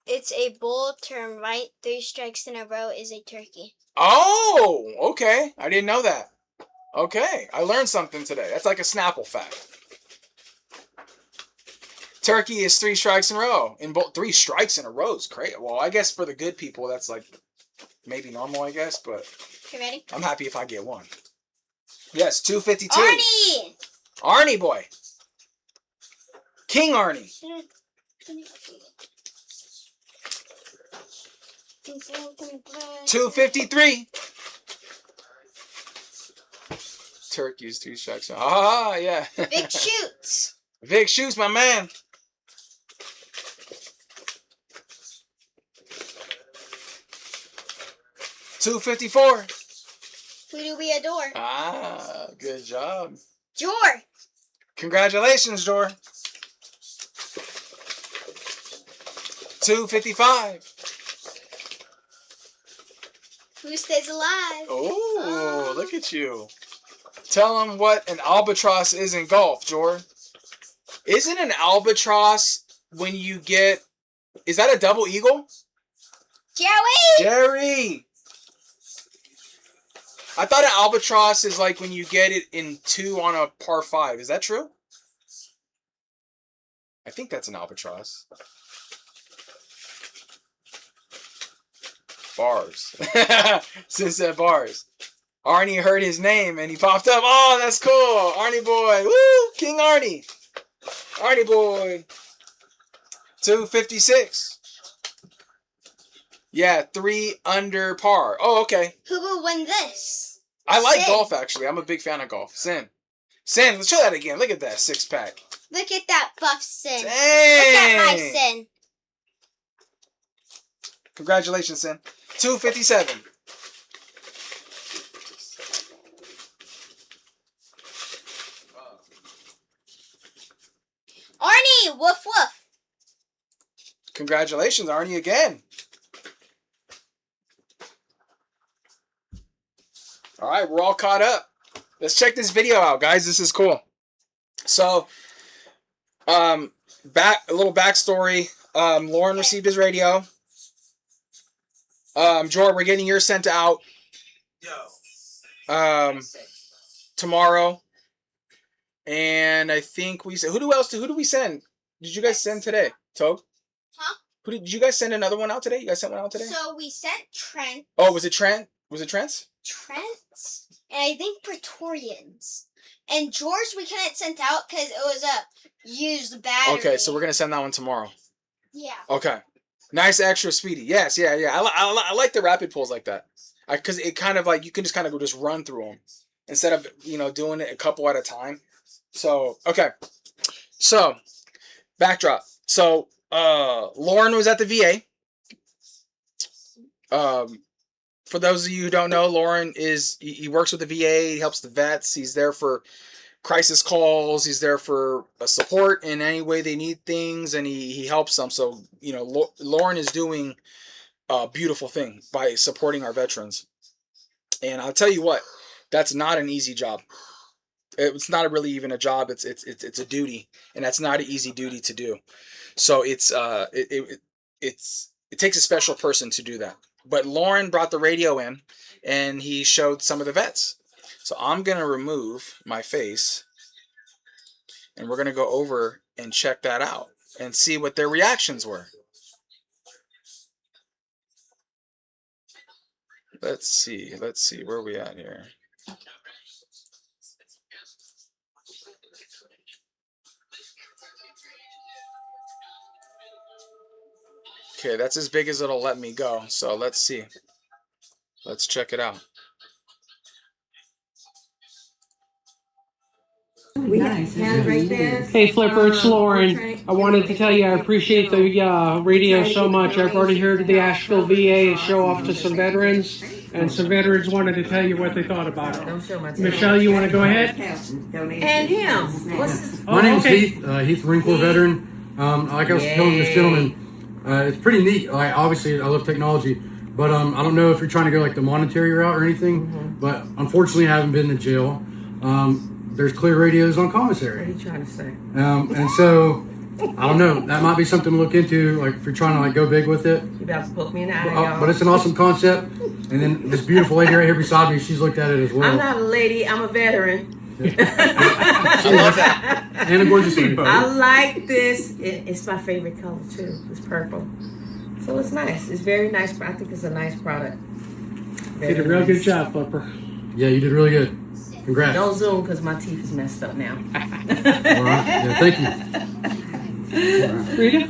It's a bold term, right? 3 strikes in a row is a turkey. Oh, okay. I didn't know that. Okay. I learned something today. That's like a Snapple fact. Turkey is 3 strikes in a row. 3 strikes in a row is crazy. Well, I guess for the good people, that's like maybe normal, I guess. But You ready? I'm happy if I get one. Yes, 252. Arnie boy. King Arnie. 253. Turkey's 3 strikes. Ah, yeah. Vic Shoots. Vic Shoots, my man. $254. Who do we adore? Ah, good job. Jor. Congratulations, Jor. $255. Who stays alive? Oh, look at you. Tell them what an albatross is in golf, Jor. Isn't an albatross when you get... Is that a double eagle? Jerry! I thought an albatross is like when you get it in 2 on a par 5. Is that true? I think that's an albatross. Bars. Since that bars. Arnie heard his name and he popped up. Oh, that's cool. Arnie boy. Woo! King Arnie. Arnie boy. 256. Yeah, 3 under par. Oh, okay. Who will win this? I like Sin. golf, actually. I'm a big fan of golf. Sin, let's show that again. Look at that 6-pack. Look at that buff Sin. Dang. Look at my Sin. Congratulations, Sin. 257. Arnie, woof woof. Congratulations, Arnie, again. All right, we're all caught up. Let's check this video out, guys. This is cool. So, a little backstory. Lauren received his radio. Jordan, we're getting yours sent out tomorrow. And I think we said, who do we send? Did you guys send today? Toad? Huh? Did you guys send another one out today? You guys sent one out today? So we sent Trent. Oh, was it Trent? Was it Trent's? Trent's, and I think Praetorians. And George we couldn't send out because it was a used battery. Okay, so we're gonna send that one tomorrow. Yeah. Okay. Nice extra speedy. Yes, yeah. I like the rapid pulls like that. Because it kind of like, you can just kind of just run through them instead of, doing it a couple at a time. So, okay. So, backdrop. So, Lauren was at the VA. For those of you who don't know, Lauren he works with the VA. He helps the vets. He's there for crisis calls. He's there for support in any way they need things, and he helps them. So, Lauren is doing a beautiful thing by supporting our veterans. And I'll tell you what, that's not an easy job. It's not really even a job. It's a duty, and that's not an easy duty to do. So it takes a special person to do that. But Lauren brought the radio in, and he showed some of the vets. So I'm going to remove my face, and we're going to go over and check that out and see what their reactions were. Let's see. Where are we at here? Okay, that's as big as it'll let me go. So let's see. Let's check it out. We have right there. Hey Flipper, it's Lauren. I wanted to tell you I appreciate the radio so much. I've already heard of the Asheville VA show off to some veterans, and some veterans wanted to tell you what they thought about it. Michelle, you want to go ahead? And him. My name's Heath. Heath, Marine Corps veteran. Like I was telling this gentleman, it's pretty neat. Obviously, I love technology, but I don't know if you're trying to go like the monetary route or anything. But unfortunately, I haven't been to jail. There's clear radios on commissary. What are you trying to say? And so, I don't know. That might be something to look into, like if you're trying to like go big with it. You about to poke me in the eye, y'all. But it's an awesome concept. And then this beautiful lady right here beside me, she's looked at it as well. I'm not a lady. I'm a veteran. I love that. And a gorgeous lady. I like this. It's my favorite color too. It's purple. So it's nice. It's very nice. I think it's a nice product. Did a real good job, Flipper. Yeah, you did really good. Congrats. Don't zoom because my teeth is messed up now. All right. Yeah, thank you. Rita?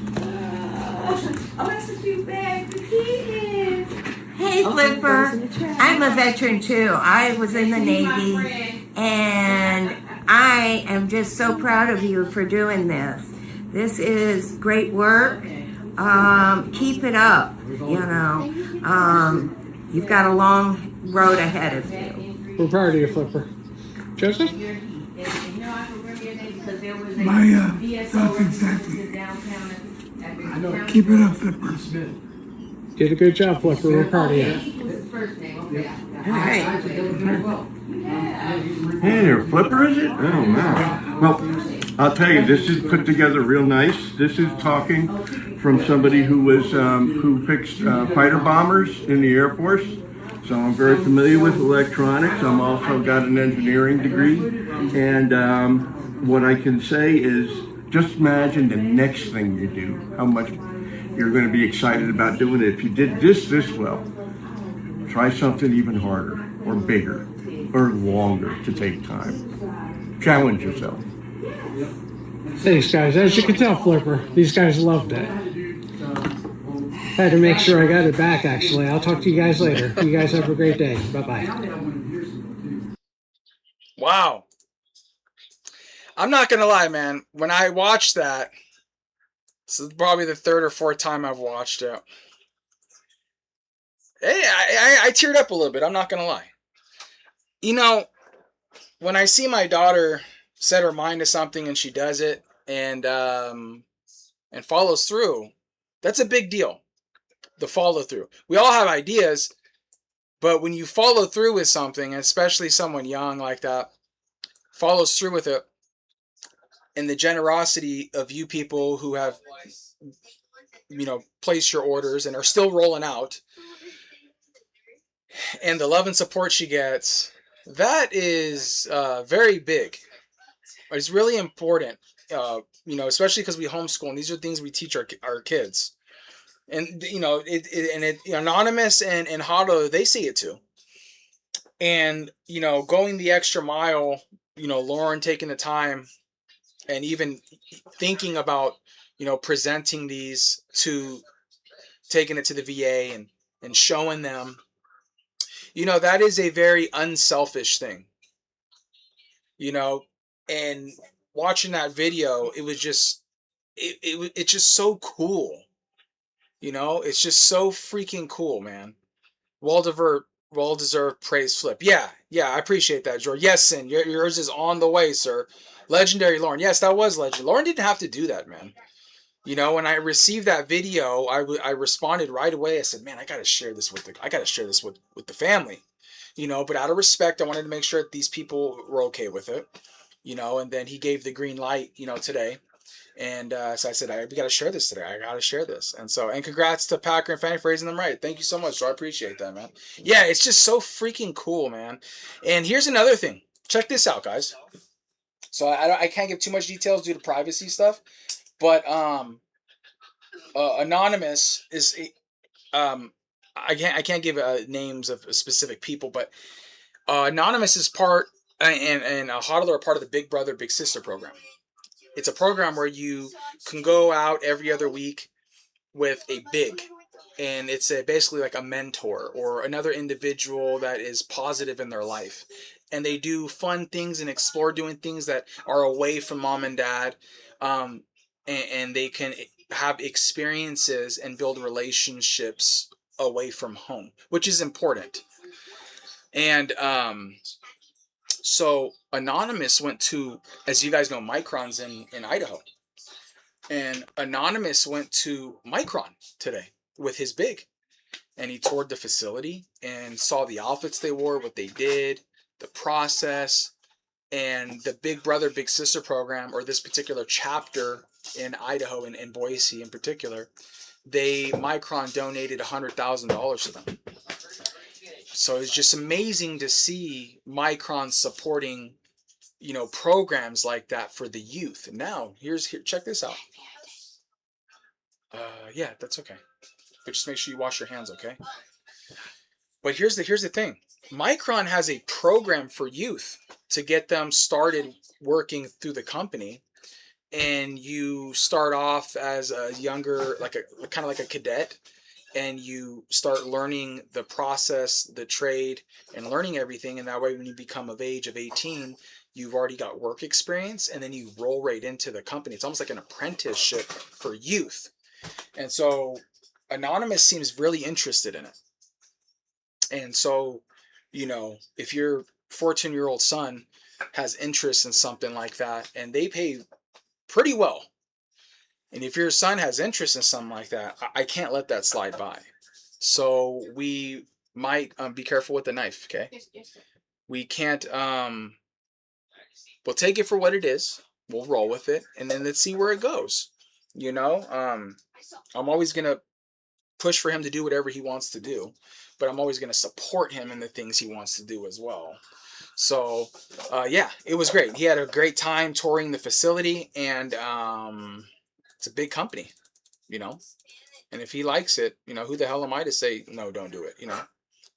Oh, that's a cute bag. The kids. Hey, Flipper. I'm a veteran too. I was in the Navy, and I am just so proud of you for doing this. This is great work. Keep it up. You've got a long road ahead of you. We're proud of you, Flipper. Joseph? That's exactly. Keep it up, Flipper. Did a good job, Flipper. We're proud of you. Hey. Hey there, Flipper, is it? Oh, man. Well, I'll tell you, this is put together real nice. This is talking from somebody who was who fixed fighter bombers in the Air Force. So I'm very familiar with electronics. I'm also got an engineering degree. And what I can say is just imagine the next thing you do, how much you're going to be excited about doing it. If you did this well, try something even harder or bigger. or longer to take time. Challenge yourself. Thanks, guys. As you can tell, Flipper, these guys loved it. Had to make sure I got it back, actually. I'll talk to you guys later. You guys have a great day. Bye-bye. Wow. I'm not going to lie, man. When I watched that, this is probably the third or fourth time I've watched it. Hey, I teared up a little bit. I'm not going to lie. You know, when I see my daughter set her mind to something and she does it and follows through, that's a big deal. The follow through. We all have ideas, but when you follow through with something, especially someone young like that, follows through with it, and the generosity of you people who have, you know, placed your orders and are still rolling out, and the love and support she gets, that is very big. It's really important, you know, especially because we homeschool, and these are things we teach our kids. And, you know, Anonymous and Hado, they see it too. And, you know, going the extra mile, you know, Lauren taking the time and even thinking about, you know, presenting these to, taking it to the VA and showing them, you know, that is a very unselfish thing, you know. And watching that video, it was just, it's just so cool. You know, it's just so freaking cool, man. Well-deserved praise, Flip. Yeah, I appreciate that, George. Yes, Sin, yours is on the way, sir. Legendary Lauren. Yes, that was legend. Lauren didn't have to do that, man. You know, when I received that video, I responded right away. I said, man, I gotta share this with the family. You know, but out of respect, I wanted to make sure that these people were okay with it. You know, and then he gave the green light, you know, today. And so I said, we got to share this today. I got to share this. And so, and congrats to Packer and Fanny for raising them right. Thank you so much, Joe. I appreciate that, man. Yeah, it's just so freaking cool, man. And here's another thing. Check this out, guys. So I can't give too much details due to privacy stuff. But Anonymous is, I can't give names of specific people, but Anonymous is part, and Hodler are part of the Big Brother, Big Sister program. It's a program where you can go out every other week with a big, and it's basically like a mentor or another individual that is positive in their life. And they do fun things and explore doing things that are away from mom and dad. And they can have experiences and build relationships away from home, which is important. And so Anonymous went to, as you guys know, Micron's in Idaho. And Anonymous went to Micron today with his big. And he toured the facility and saw the outfits they wore, what they did, the process, and the Big Brother, Big Sister program, or this particular chapter in Idaho and in Boise in particular, Micron donated $100,000 to them. So it's just amazing to see Micron supporting, you know, programs like that for the youth. And now, check this out. Yeah, that's okay. But just make sure you wash your hands, okay? But here's the thing. Micron has a program for youth to get them started working through the company. And you start off as a younger, kind of like a cadet, and you start learning the process, the trade, and learning everything. And that way, when you become of age of 18, you've already got work experience, and then you roll right into the company. It's almost like an apprenticeship for youth. And so Anonymous seems really interested in it. And so, you know, if your 14-year-old son has interest in something like that, and they pay pretty well, and if your son has interest in something like that, I can't let that slide by. So we might be careful with the knife, okay? We can't, we'll take it for what it is. We'll roll with it, and then let's see where it goes. You know, I'm always going to push for him to do whatever he wants to do, but I'm always going to support him in the things he wants to do as well. So, yeah, it was great. He had a great time touring the facility, and it's a big company, you know, and if he likes it, you know, who the hell am I to say, no, don't do it, you know?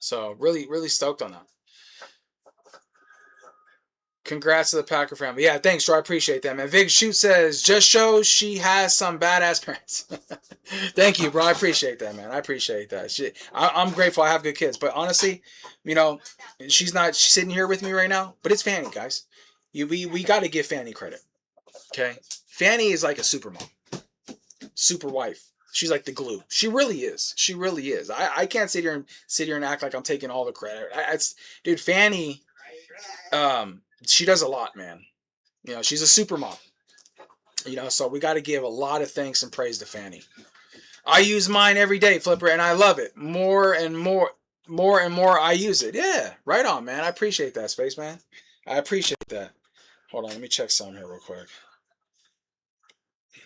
So really, really stoked on that. Congrats to the Packer family. Yeah, thanks, Joe. I appreciate that, man. Vig Shoot says, just shows she has some badass parents. Thank you, bro. I appreciate that, man. I appreciate that. I'm grateful I have good kids. But honestly, you know, she's not sitting here with me right now. But it's Fanny, guys. We got to give Fanny credit. Okay? Fanny is like a super mom. Super wife. She's like the glue. She really is. She really is. I can't sit here and act like I'm taking all the credit. Dude, Fanny, she does a lot, man. You know, she's a super mom. You know, so we got to give a lot of thanks and praise to Fanny. I use mine every day, Flipper, and I love it. More and more I use it. Yeah, right on, man. I appreciate that, Spaceman. I appreciate that. Hold on, let me check something here real quick.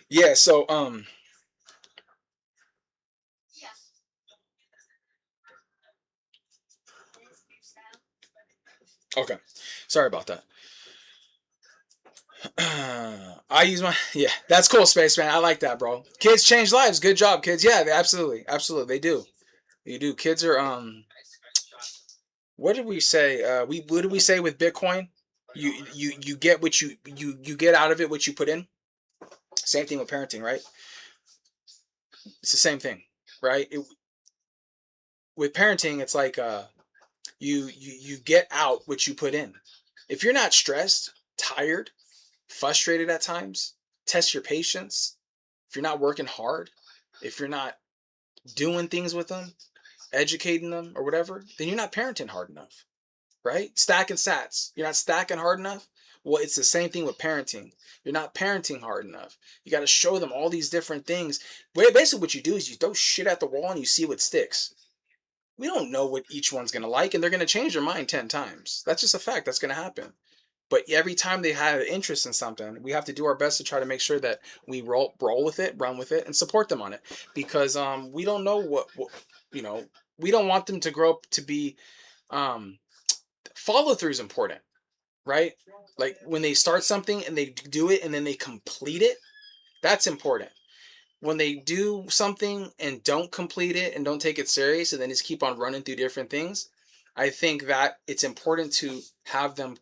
Yeah, so okay. Sorry about that. I use my, yeah, that's cool, Spaceman. I like that, bro. Kids change lives. Good job, kids. Yeah, absolutely. Absolutely. They do. You do. Kids are, what did we say? What did we say with Bitcoin? You get what you get out of it, what you put in. Same thing with parenting, right? It's the same thing, right? With parenting, it's like, you get out what you put in. If you're not stressed, tired, frustrated at times, test your patience. If you're not working hard, if you're not doing things with them, educating them or whatever, then you're not parenting hard enough, right? Stacking sats. You're not stacking hard enough. Well, it's the same thing with parenting. You're not parenting hard enough. You got to show them all these different things. Basically, what you do is you throw shit at the wall and you see what sticks. We don't know what each one's going to like, and they're going to change their mind 10 times. That's just a fact. That's going to happen. But every time they have interest in something, we have to do our best to try to make sure that we roll with it, run with it, and support them on it. Because we don't know what you know. We don't want them to grow up to be. Follow through is important, right? Like when they start something and they do it and then they complete it, that's important. When they do something and don't complete it and don't take it serious and then just keep on running through different things, I think that it's important to have them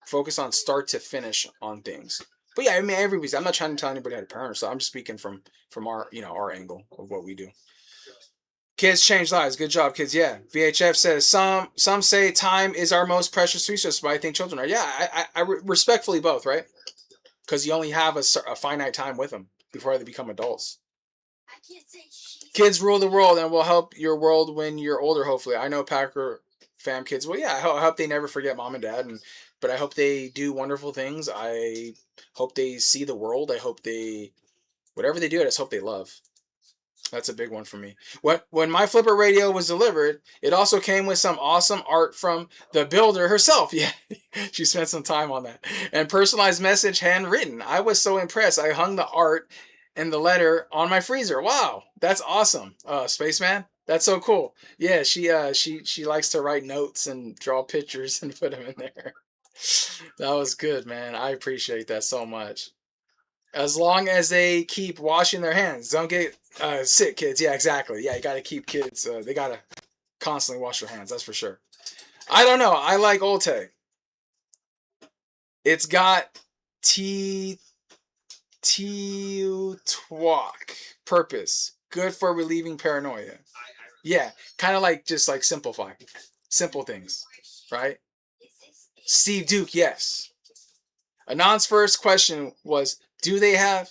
focus on start to finish on things. But yeah, I mean, I'm not trying to tell anybody how to parent, so I'm just speaking from our, our angle of what we do. Kids change lives. Good job, kids. Yeah. VHF says some say time is our most precious resource, but I think children are. Yeah, I respectfully both, right? Because you only have a finite time with them before they become adults. Kids rule the world and will help your world when you're older, hopefully. I know Packer fam kids. Well, yeah, I hope they never forget mom and dad, but I hope they do wonderful things. I hope they see the world. I hope whatever they do, I just hope they love. That's a big one for me. When my Flipper radio was delivered, it also came with some awesome art from the builder herself. Yeah, she spent some time on that. And personalized message handwritten. I was so impressed. I hung the art and the letter on my freezer. Wow, that's awesome, Spaceman. That's so cool. Yeah, she likes to write notes and draw pictures and put them in there. That was good, man. I appreciate that so much. As long as they keep washing their hands, don't get sick, kids. Yeah, exactly. Yeah, you got to keep kids. They got to constantly wash their hands. That's for sure. I don't know. I like Olte. It's got twak purpose. Good for relieving paranoia. Yeah, kind of like just like simplify. Simple things, right? Steve Duke, yes. Anon's first question was, do they have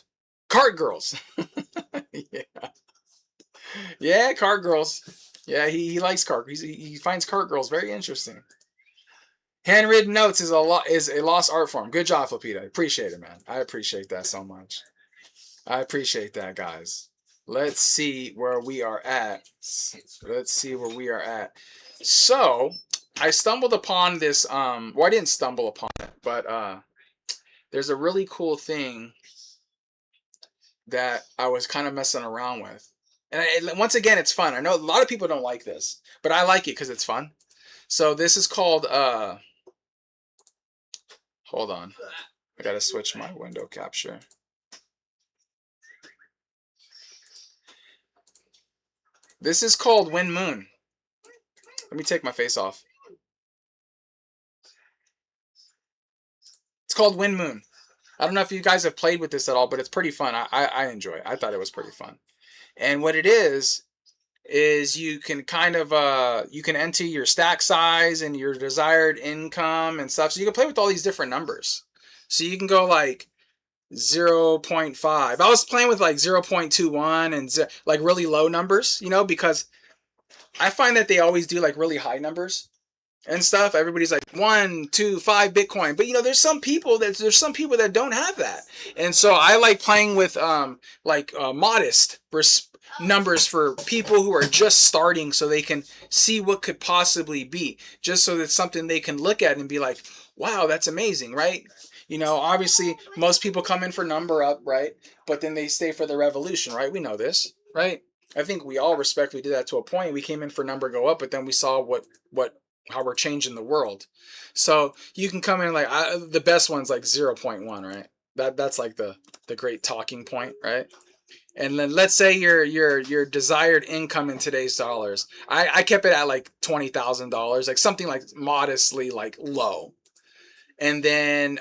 cart girls? Yeah. Yeah, cart girls. Yeah, he likes cart. He finds cart girls very interesting. Handwritten notes is a lost art form. Good job, Flopita. I appreciate it, man. I appreciate that so much. I appreciate that, guys. Let's see where we are at. So, I stumbled upon this, well, I didn't stumble upon it, but there's a really cool thing that I was kind of messing around with. And once again, it's fun. I know a lot of people don't like this, but I like it because it's fun. So this is called, hold on. I got to switch my window capture. This is called Wind Moon. Let me take my face off. called Wind Moon. I don't know if you guys have played with this at all, but it's pretty fun. I enjoy it. I thought it was pretty fun. And what it is you can kind of you can enter your stack size and your desired income and stuff. So you can play with all these different numbers. So you can go like 0.5. I was playing with like 0.21 and like really low numbers, you know, because I find that they always do like really high numbers and stuff. Everybody's like 1, 2, 5 Bitcoin, but you know, there's some people that don't have that, and so I like playing with modest numbers for people who are just starting, so they can see what could possibly be, just so that's something they can look at and be like, wow, that's amazing, right? You know, obviously most people come in for number up, right? But then they stay for the revolution, right? We know this, right? I think we all respectfully did that to a point. We came in for number go up, but then we saw how we're changing the world. So you can come in like the best one's like 0.1, right? That's like the great talking point, right? And then let's say your desired income in today's dollars. I kept it at like $20,000, like something like modestly like low. And then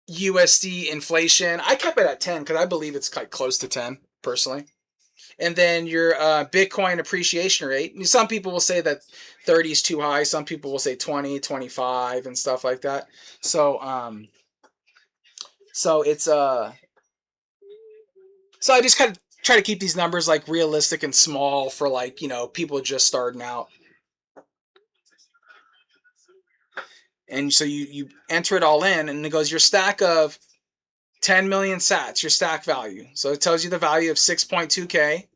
USD inflation, I kept it at 10 because I believe it's like close to 10 personally. And then your Bitcoin appreciation rate. Some people will say that 30 is too high. Some people will say 20, 25 and stuff like that. So it's so I just kind of try to keep these numbers like realistic and small for like, you know, people just starting out. And so you enter it all in, and it goes your stack of 10 million sats, your stack value. So it tells you the value of 6.2K.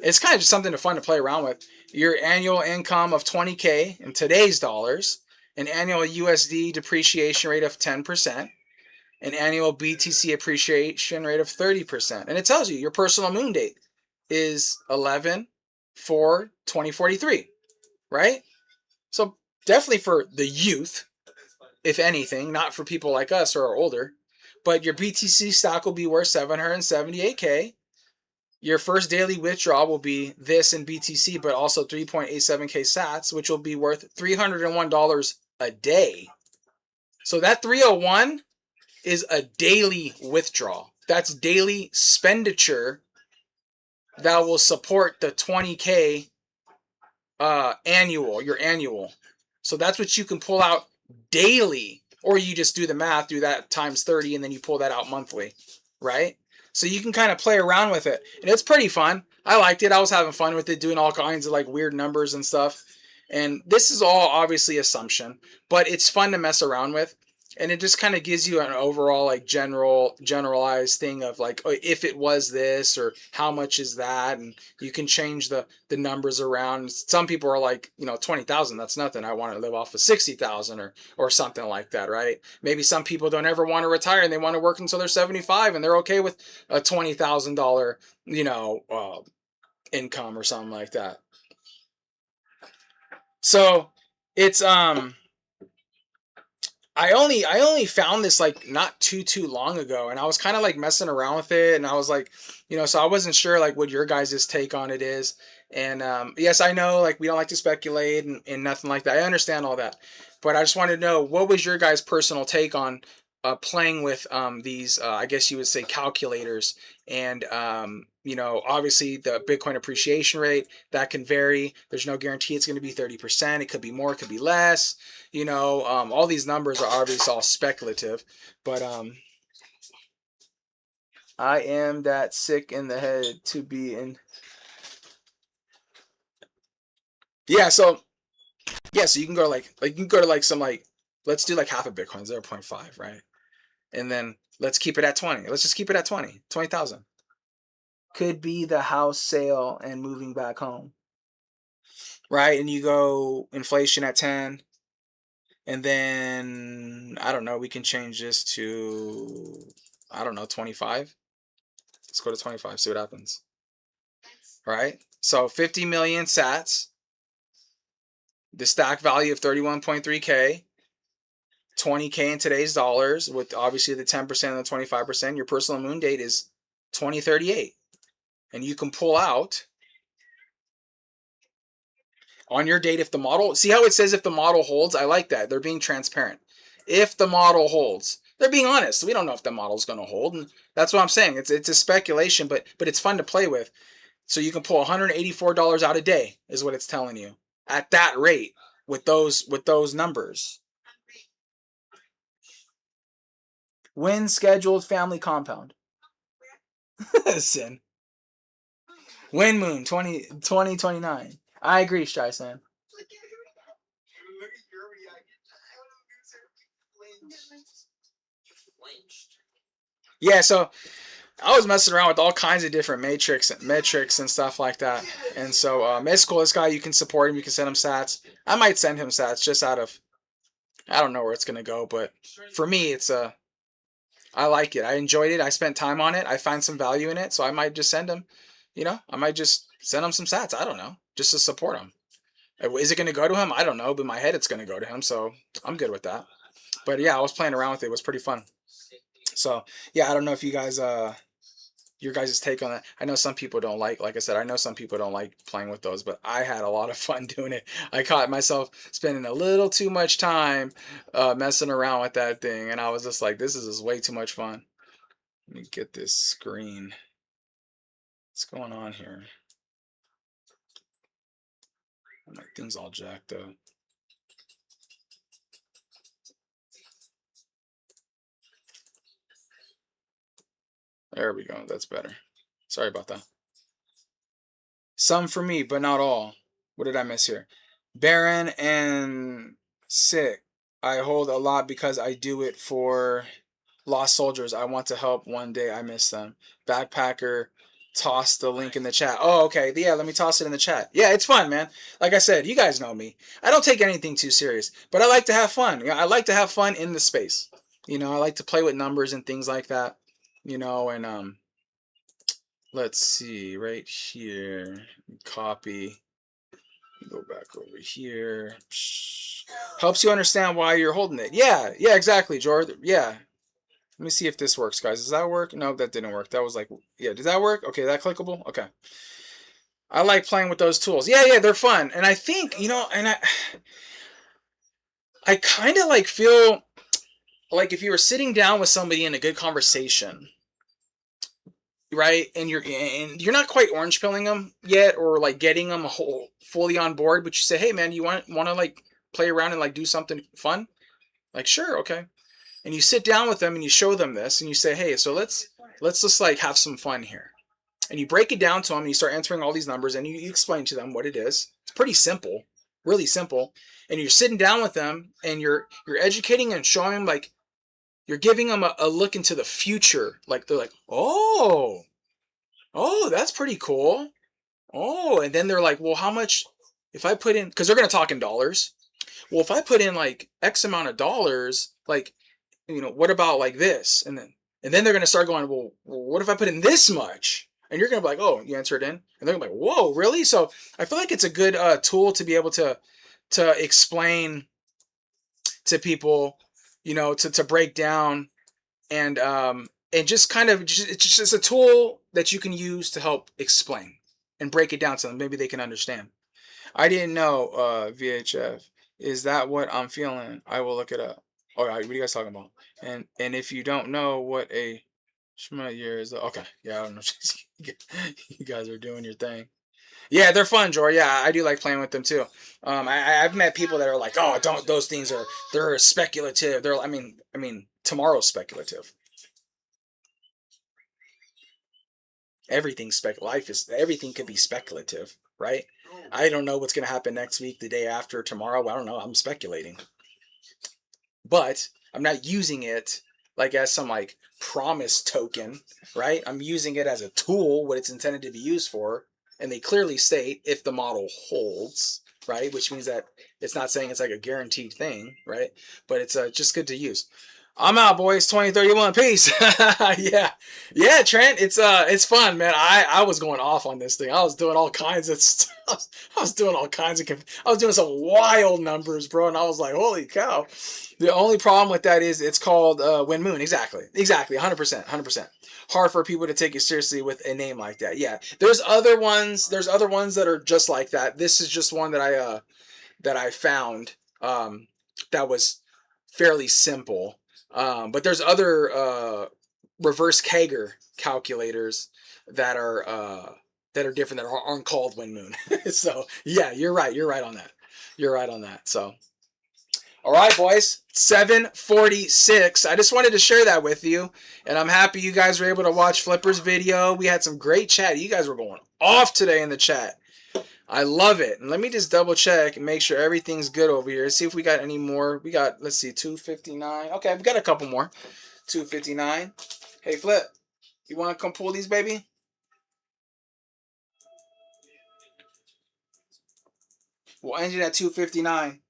It's kind of just something fun to play around with. Your annual income of 20K in today's dollars, an annual USD depreciation rate of 10%, an annual BTC appreciation rate of 30%. And it tells you your personal moon date is 11/4/2043, right? So definitely for the youth, if anything, not for people like us who are older. But your BTC stock will be worth 778K. Your first daily withdrawal will be this in BTC, but also 3.87K sats, which will be worth $301 a day. So that 301 is a daily withdrawal. That's daily expenditure that will support the 20K annual, your annual. So that's what you can pull out daily, or you just do the math, do that times 30, and then you pull that out monthly, right? So you can kind of play around with it, and it's pretty fun. I liked it. I was having fun with it, doing all kinds of like weird numbers and stuff. And this is all obviously assumption, but it's fun to mess around with. And it just kind of gives you an overall like generalized thing of like, oh, if it was this or how much is that, and you can change the numbers around. Some people are like, you know, 20,000, that's nothing. I want to live off of 60,000 or something like that, right? Maybe some people don't ever want to retire and they want to work until they're 75 and they're okay with a $20,000, you know, income or something like that. So it's I only found this like not too long ago, and I was kind of like messing around with it, and I was like, you know, so I wasn't sure like what your guys' take on it is. And yes, I know like we don't like to speculate and nothing like that. I understand all that, but I just wanted to know what was your guys' personal take on playing with these I guess you would say calculators, and you know, obviously the Bitcoin appreciation rate that can vary. There's no guarantee it's going to be 30%. It could be more, it could be less. You know, all these numbers are obviously all speculative, but I am that sick in the head to be in. Yeah, so you can go to like you can go to like some like, let's do like half a Bitcoin, 0.5, right? And then let's keep it at 20. Let's just keep it at 20,000. Could be the house sale and moving back home, right? And you go inflation at 10, and then I don't know, we can change this to, I don't know, 25. Let's go to 25, see what happens. Right? So 50 million sats, the stack value of 31.3K, 20K in today's dollars, with obviously the 10% and the 25%. Your personal moon date is 2038. And you can pull out on your date if the model, see how it says if the model holds? I like that. They're being transparent. if the model holds. They're being honest. We don't know if the model's going to hold, and that's what I'm saying. It's a speculation, but it's fun to play with. So you can pull $184 out a day, is what it's telling you, at that rate with those numbers. When scheduled family compound. Sin. Wind Moon 2029. I agree, Streisand. Yeah, so I was messing around with all kinds of different metrics and stuff like that. And so it's cool. This guy, you can support him. You can send him sats. I might send him sats just out of, I don't know where it's going to go. But for me, I like it. I enjoyed it. I spent time on it. I find some value in it. So I might just send him, I might just send him some sats. I don't know. Just to support him. Is it going to go to him? I don't know. But in my head, it's going to go to him. So I'm good with that. But yeah, I was playing around with it. It was pretty fun. So yeah, I don't know if you guys, your guys' take on that. I know some people don't like I said, I know some people don't like playing with those, but I had a lot of fun doing it. I caught myself spending a little too much time messing around with that thing, and I was just like, this is just way too much fun. Let me get this screen. What's going on here? My thing's all jacked up. There we go. That's better. Sorry about that. Some for me, but not all. What did I miss here? Barren and sick. I hold a lot because I do it for lost soldiers. I want to help one day. I miss them. Backpacker, toss the link in the chat. Oh, okay. Yeah, let me toss it in the chat. Yeah, it's fun, man. Like I said, you guys know me. I don't take anything too serious, but I like to have fun. I like to have fun in the space. I like to play with numbers and things like that. And let's see right here, copy, go back over here. Helps you understand why you're holding it. Yeah, exactly, George. Yeah. Let me see if this works, guys. Does that work? No, that didn't work. That was like, yeah, does that work? Okay, that clickable? Okay. I like playing with those tools. Yeah, they're fun. And I think, and I kind of like feel like if you were sitting down with somebody in a good conversation, right, and you're not quite orange pilling them yet, or like getting them fully on board, but you say, hey man, you want to like play around and like do something fun? Like, sure, okay. And you sit down with them and you show them this and you say, hey, so let's just like have some fun here. And you break it down to them and you start answering all these numbers and you explain to them what it is. It's pretty simple, really simple. And you're sitting down with them and you're educating and showing them, like, you're giving them a look into the future. Like, they're like, oh, that's pretty cool. Oh, and then they're like, well, how much, if I put in, because they're going to talk in dollars. Well, if I put in like X amount of dollars, like, what about like this? And then they're going to start going, well, what if I put in this much? And you're going to be like, oh, you answer it in. And they're going to be like, whoa, really? So I feel like it's a good tool to be able to explain to people, to break down and just kind of, it's just a tool that you can use to help explain and break it down to them. Maybe they can understand. I didn't know, VHF. Is that what I'm feeling? I will look it up. Oh, what are you guys talking about? And if you don't know what a Shema year is, okay. Yeah, I don't know. You guys are doing your thing. Yeah, they're fun, Jor. Yeah, I do like playing with them too. I've met people that are like, oh, don't, those things they're speculative. I mean, tomorrow's speculative. Everything's everything could be speculative, right? I don't know what's going to happen next week, the day after, tomorrow. I don't know. I'm speculating. But I'm not using it like as some like promise token, right? I'm using it as a tool, what it's intended to be used for. And they clearly state if the model holds, right? Which means that it's not saying it's like a guaranteed thing, right? But it's just good to use. I'm out, boys. 2031. Peace. Yeah, Trent. It's fun, man. I was going off on this thing. I was doing all kinds of stuff. I was doing some wild numbers, bro. And I was like, holy cow. The only problem with that is it's called Wind Moon. Exactly. 100%. Hard for people to take it seriously with a name like that. Yeah. There's other ones that are just like that. This is just one that I found that was fairly simple. But there's other reverse Kager calculators that are different, that aren't called Wind Moon. So yeah, you're right on that. You're right on that. So all right, boys, 7:46. I just wanted to share that with you, and I'm happy you guys were able to watch Flipper's video. We had some great chat. You guys were going off today in the chat. I love it. And let me just double check and make sure everything's good over here. See if we got any more. We got, let's see, 259. Okay, we got a couple more. 259. Hey, Flip, you want to come pull these, baby? We'll end it at 259.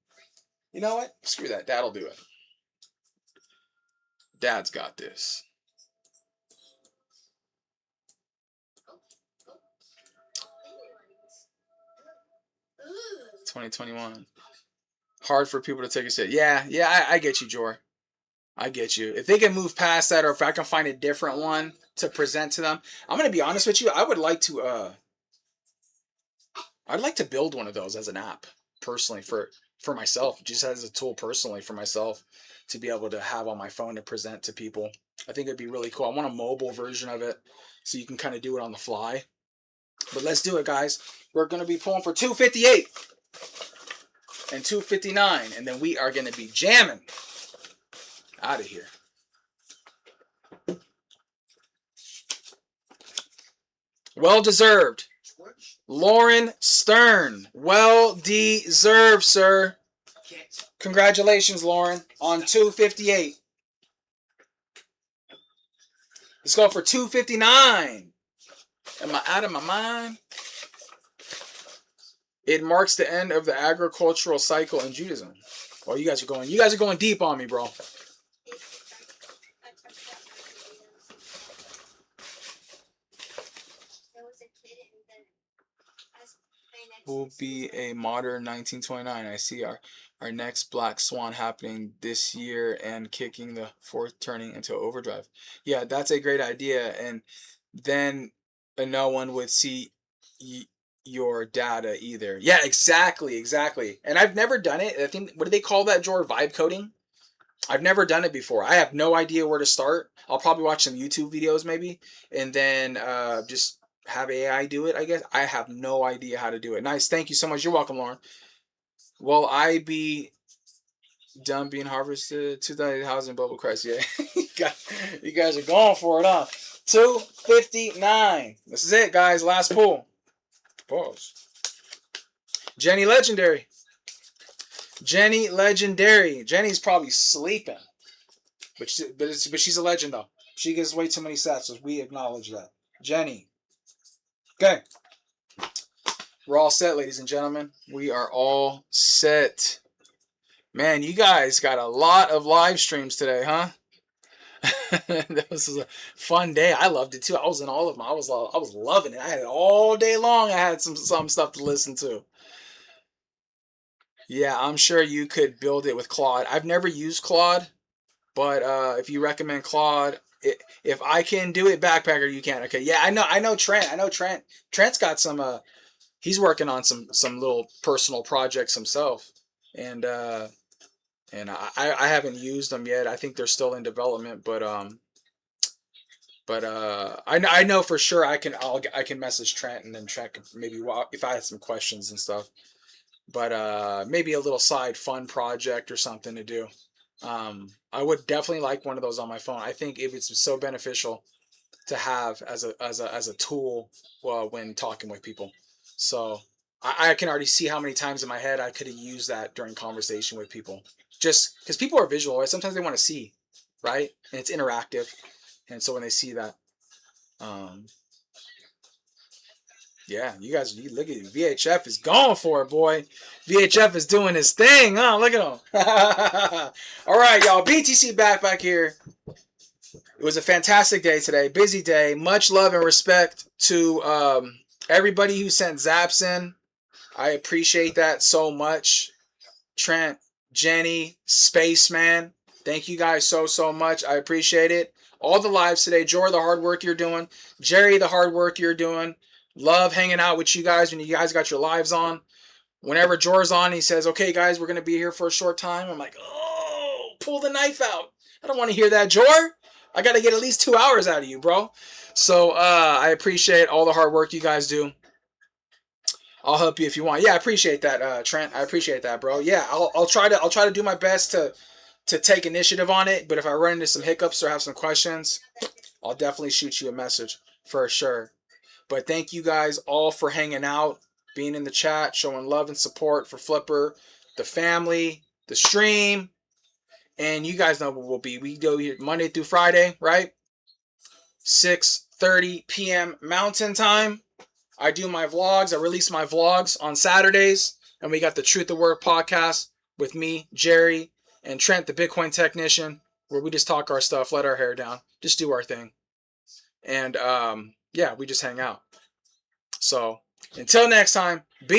You know what? Screw that. Dad'll do it. Dad's got this. Ooh. 2021. Hard for people to take a sit. Yeah, I get you, Jor. I get you. If they can move past that, or if I can find a different one to present to them, I'm gonna be honest with you. I would like to. I'd like to build one of those as an app, personally, for myself, just as a tool personally for myself to be able to have on my phone to present to people. I think it'd be really cool. I want a mobile version of it so you can kind of do it on the fly. But let's do it, guys. We're going to be pulling for 258 and 259, and then we are going to be jamming out of here. Well deserved. Lauren Stern. Well deserved, sir. Congratulations, Lauren, on 258. Let's go for 259. Am I out of my mind? It marks the end of the agricultural cycle in Judaism. Oh, you guys are going deep on me, bro. Will be a modern 1929. I see our next black swan happening this year and kicking the fourth turning into overdrive. Yeah, that's a great idea. And then no one would see your data either. Yeah, exactly. And I've never done it. I think, what do they call that, Jor? Vibe coding? I've never done it before. I have no idea where to start. I'll probably watch some YouTube videos maybe, and then just have AI do it, I guess. I have no idea how to do it. Nice. Thank you so much. You're welcome, Lauren. Will I be done being harvested? 2,000 bubble crest. Yeah. You guys are going for it, huh? 259. This is it, guys. Last pull. Pause. Jenny Legendary. Jenny's probably sleeping. But she's a legend, though. She gives way too many sats, so we acknowledge that. Jenny. Okay. We're all set, ladies and gentlemen. We are all set. Man, you guys got a lot of live streams today, huh? This was a fun day. I loved it too. I was in all of them. I was loving it. I had it all day long. I had some stuff to listen to. Yeah, I'm sure you could build it with Claude. I've never used Claude, but if you recommend Claude, if I can do it, Backpacker, you can. Okay, yeah, I know Trent. Trent's got some. He's working on some little personal projects himself, and I haven't used them yet. I think they're still in development, but I know for sure I can message Trent, and then Trent can maybe if I had some questions and stuff. But maybe a little side fun project or something to do. I would definitely like one of those on my phone. I think if it's so beneficial to have as a tool when talking with people. So I can already see how many times in my head I could have used that during conversation with people. Just because people are visual, right? Sometimes they want to see, right? And it's interactive. And so when they see that, yeah, you guys, look at it. VHF is going for it, boy. VHF is doing his thing, huh? Look at him. All right, y'all. BTC Backpacker here. It was a fantastic day today. Busy day. Much love and respect to everybody who sent zaps in. I appreciate that so much. Trent, Jenny, Spaceman. Thank you guys so much. I appreciate it. All the lives today. Jor, the hard work you're doing. Jerry, the hard work you're doing. Love hanging out with you guys when you guys got your lives on. Whenever Jor's on, he says, okay, guys, we're going to be here for a short time. I'm like, oh, pull the knife out. I don't want to hear that, Jor. I got to get at least 2 hours out of you, bro. So I appreciate all the hard work you guys do. I'll help you if you want. Yeah, I appreciate that, Trent. I appreciate that, bro. Yeah, I'll try to do my best to take initiative on it. But if I run into some hiccups or have some questions, I'll definitely shoot you a message for sure. But thank you guys all for hanging out, being in the chat, showing love and support for Flipper, the family, the stream. And you guys know what we'll be. We go here Monday through Friday, right? 6:30 p.m. Mountain Time. I do my vlogs. I release my vlogs on Saturdays. And we got the Truth of Work podcast with me, Jerry, and Trent, the Bitcoin technician, where we just talk our stuff, let our hair down, just do our thing. And yeah, we just hang out. So until next time, be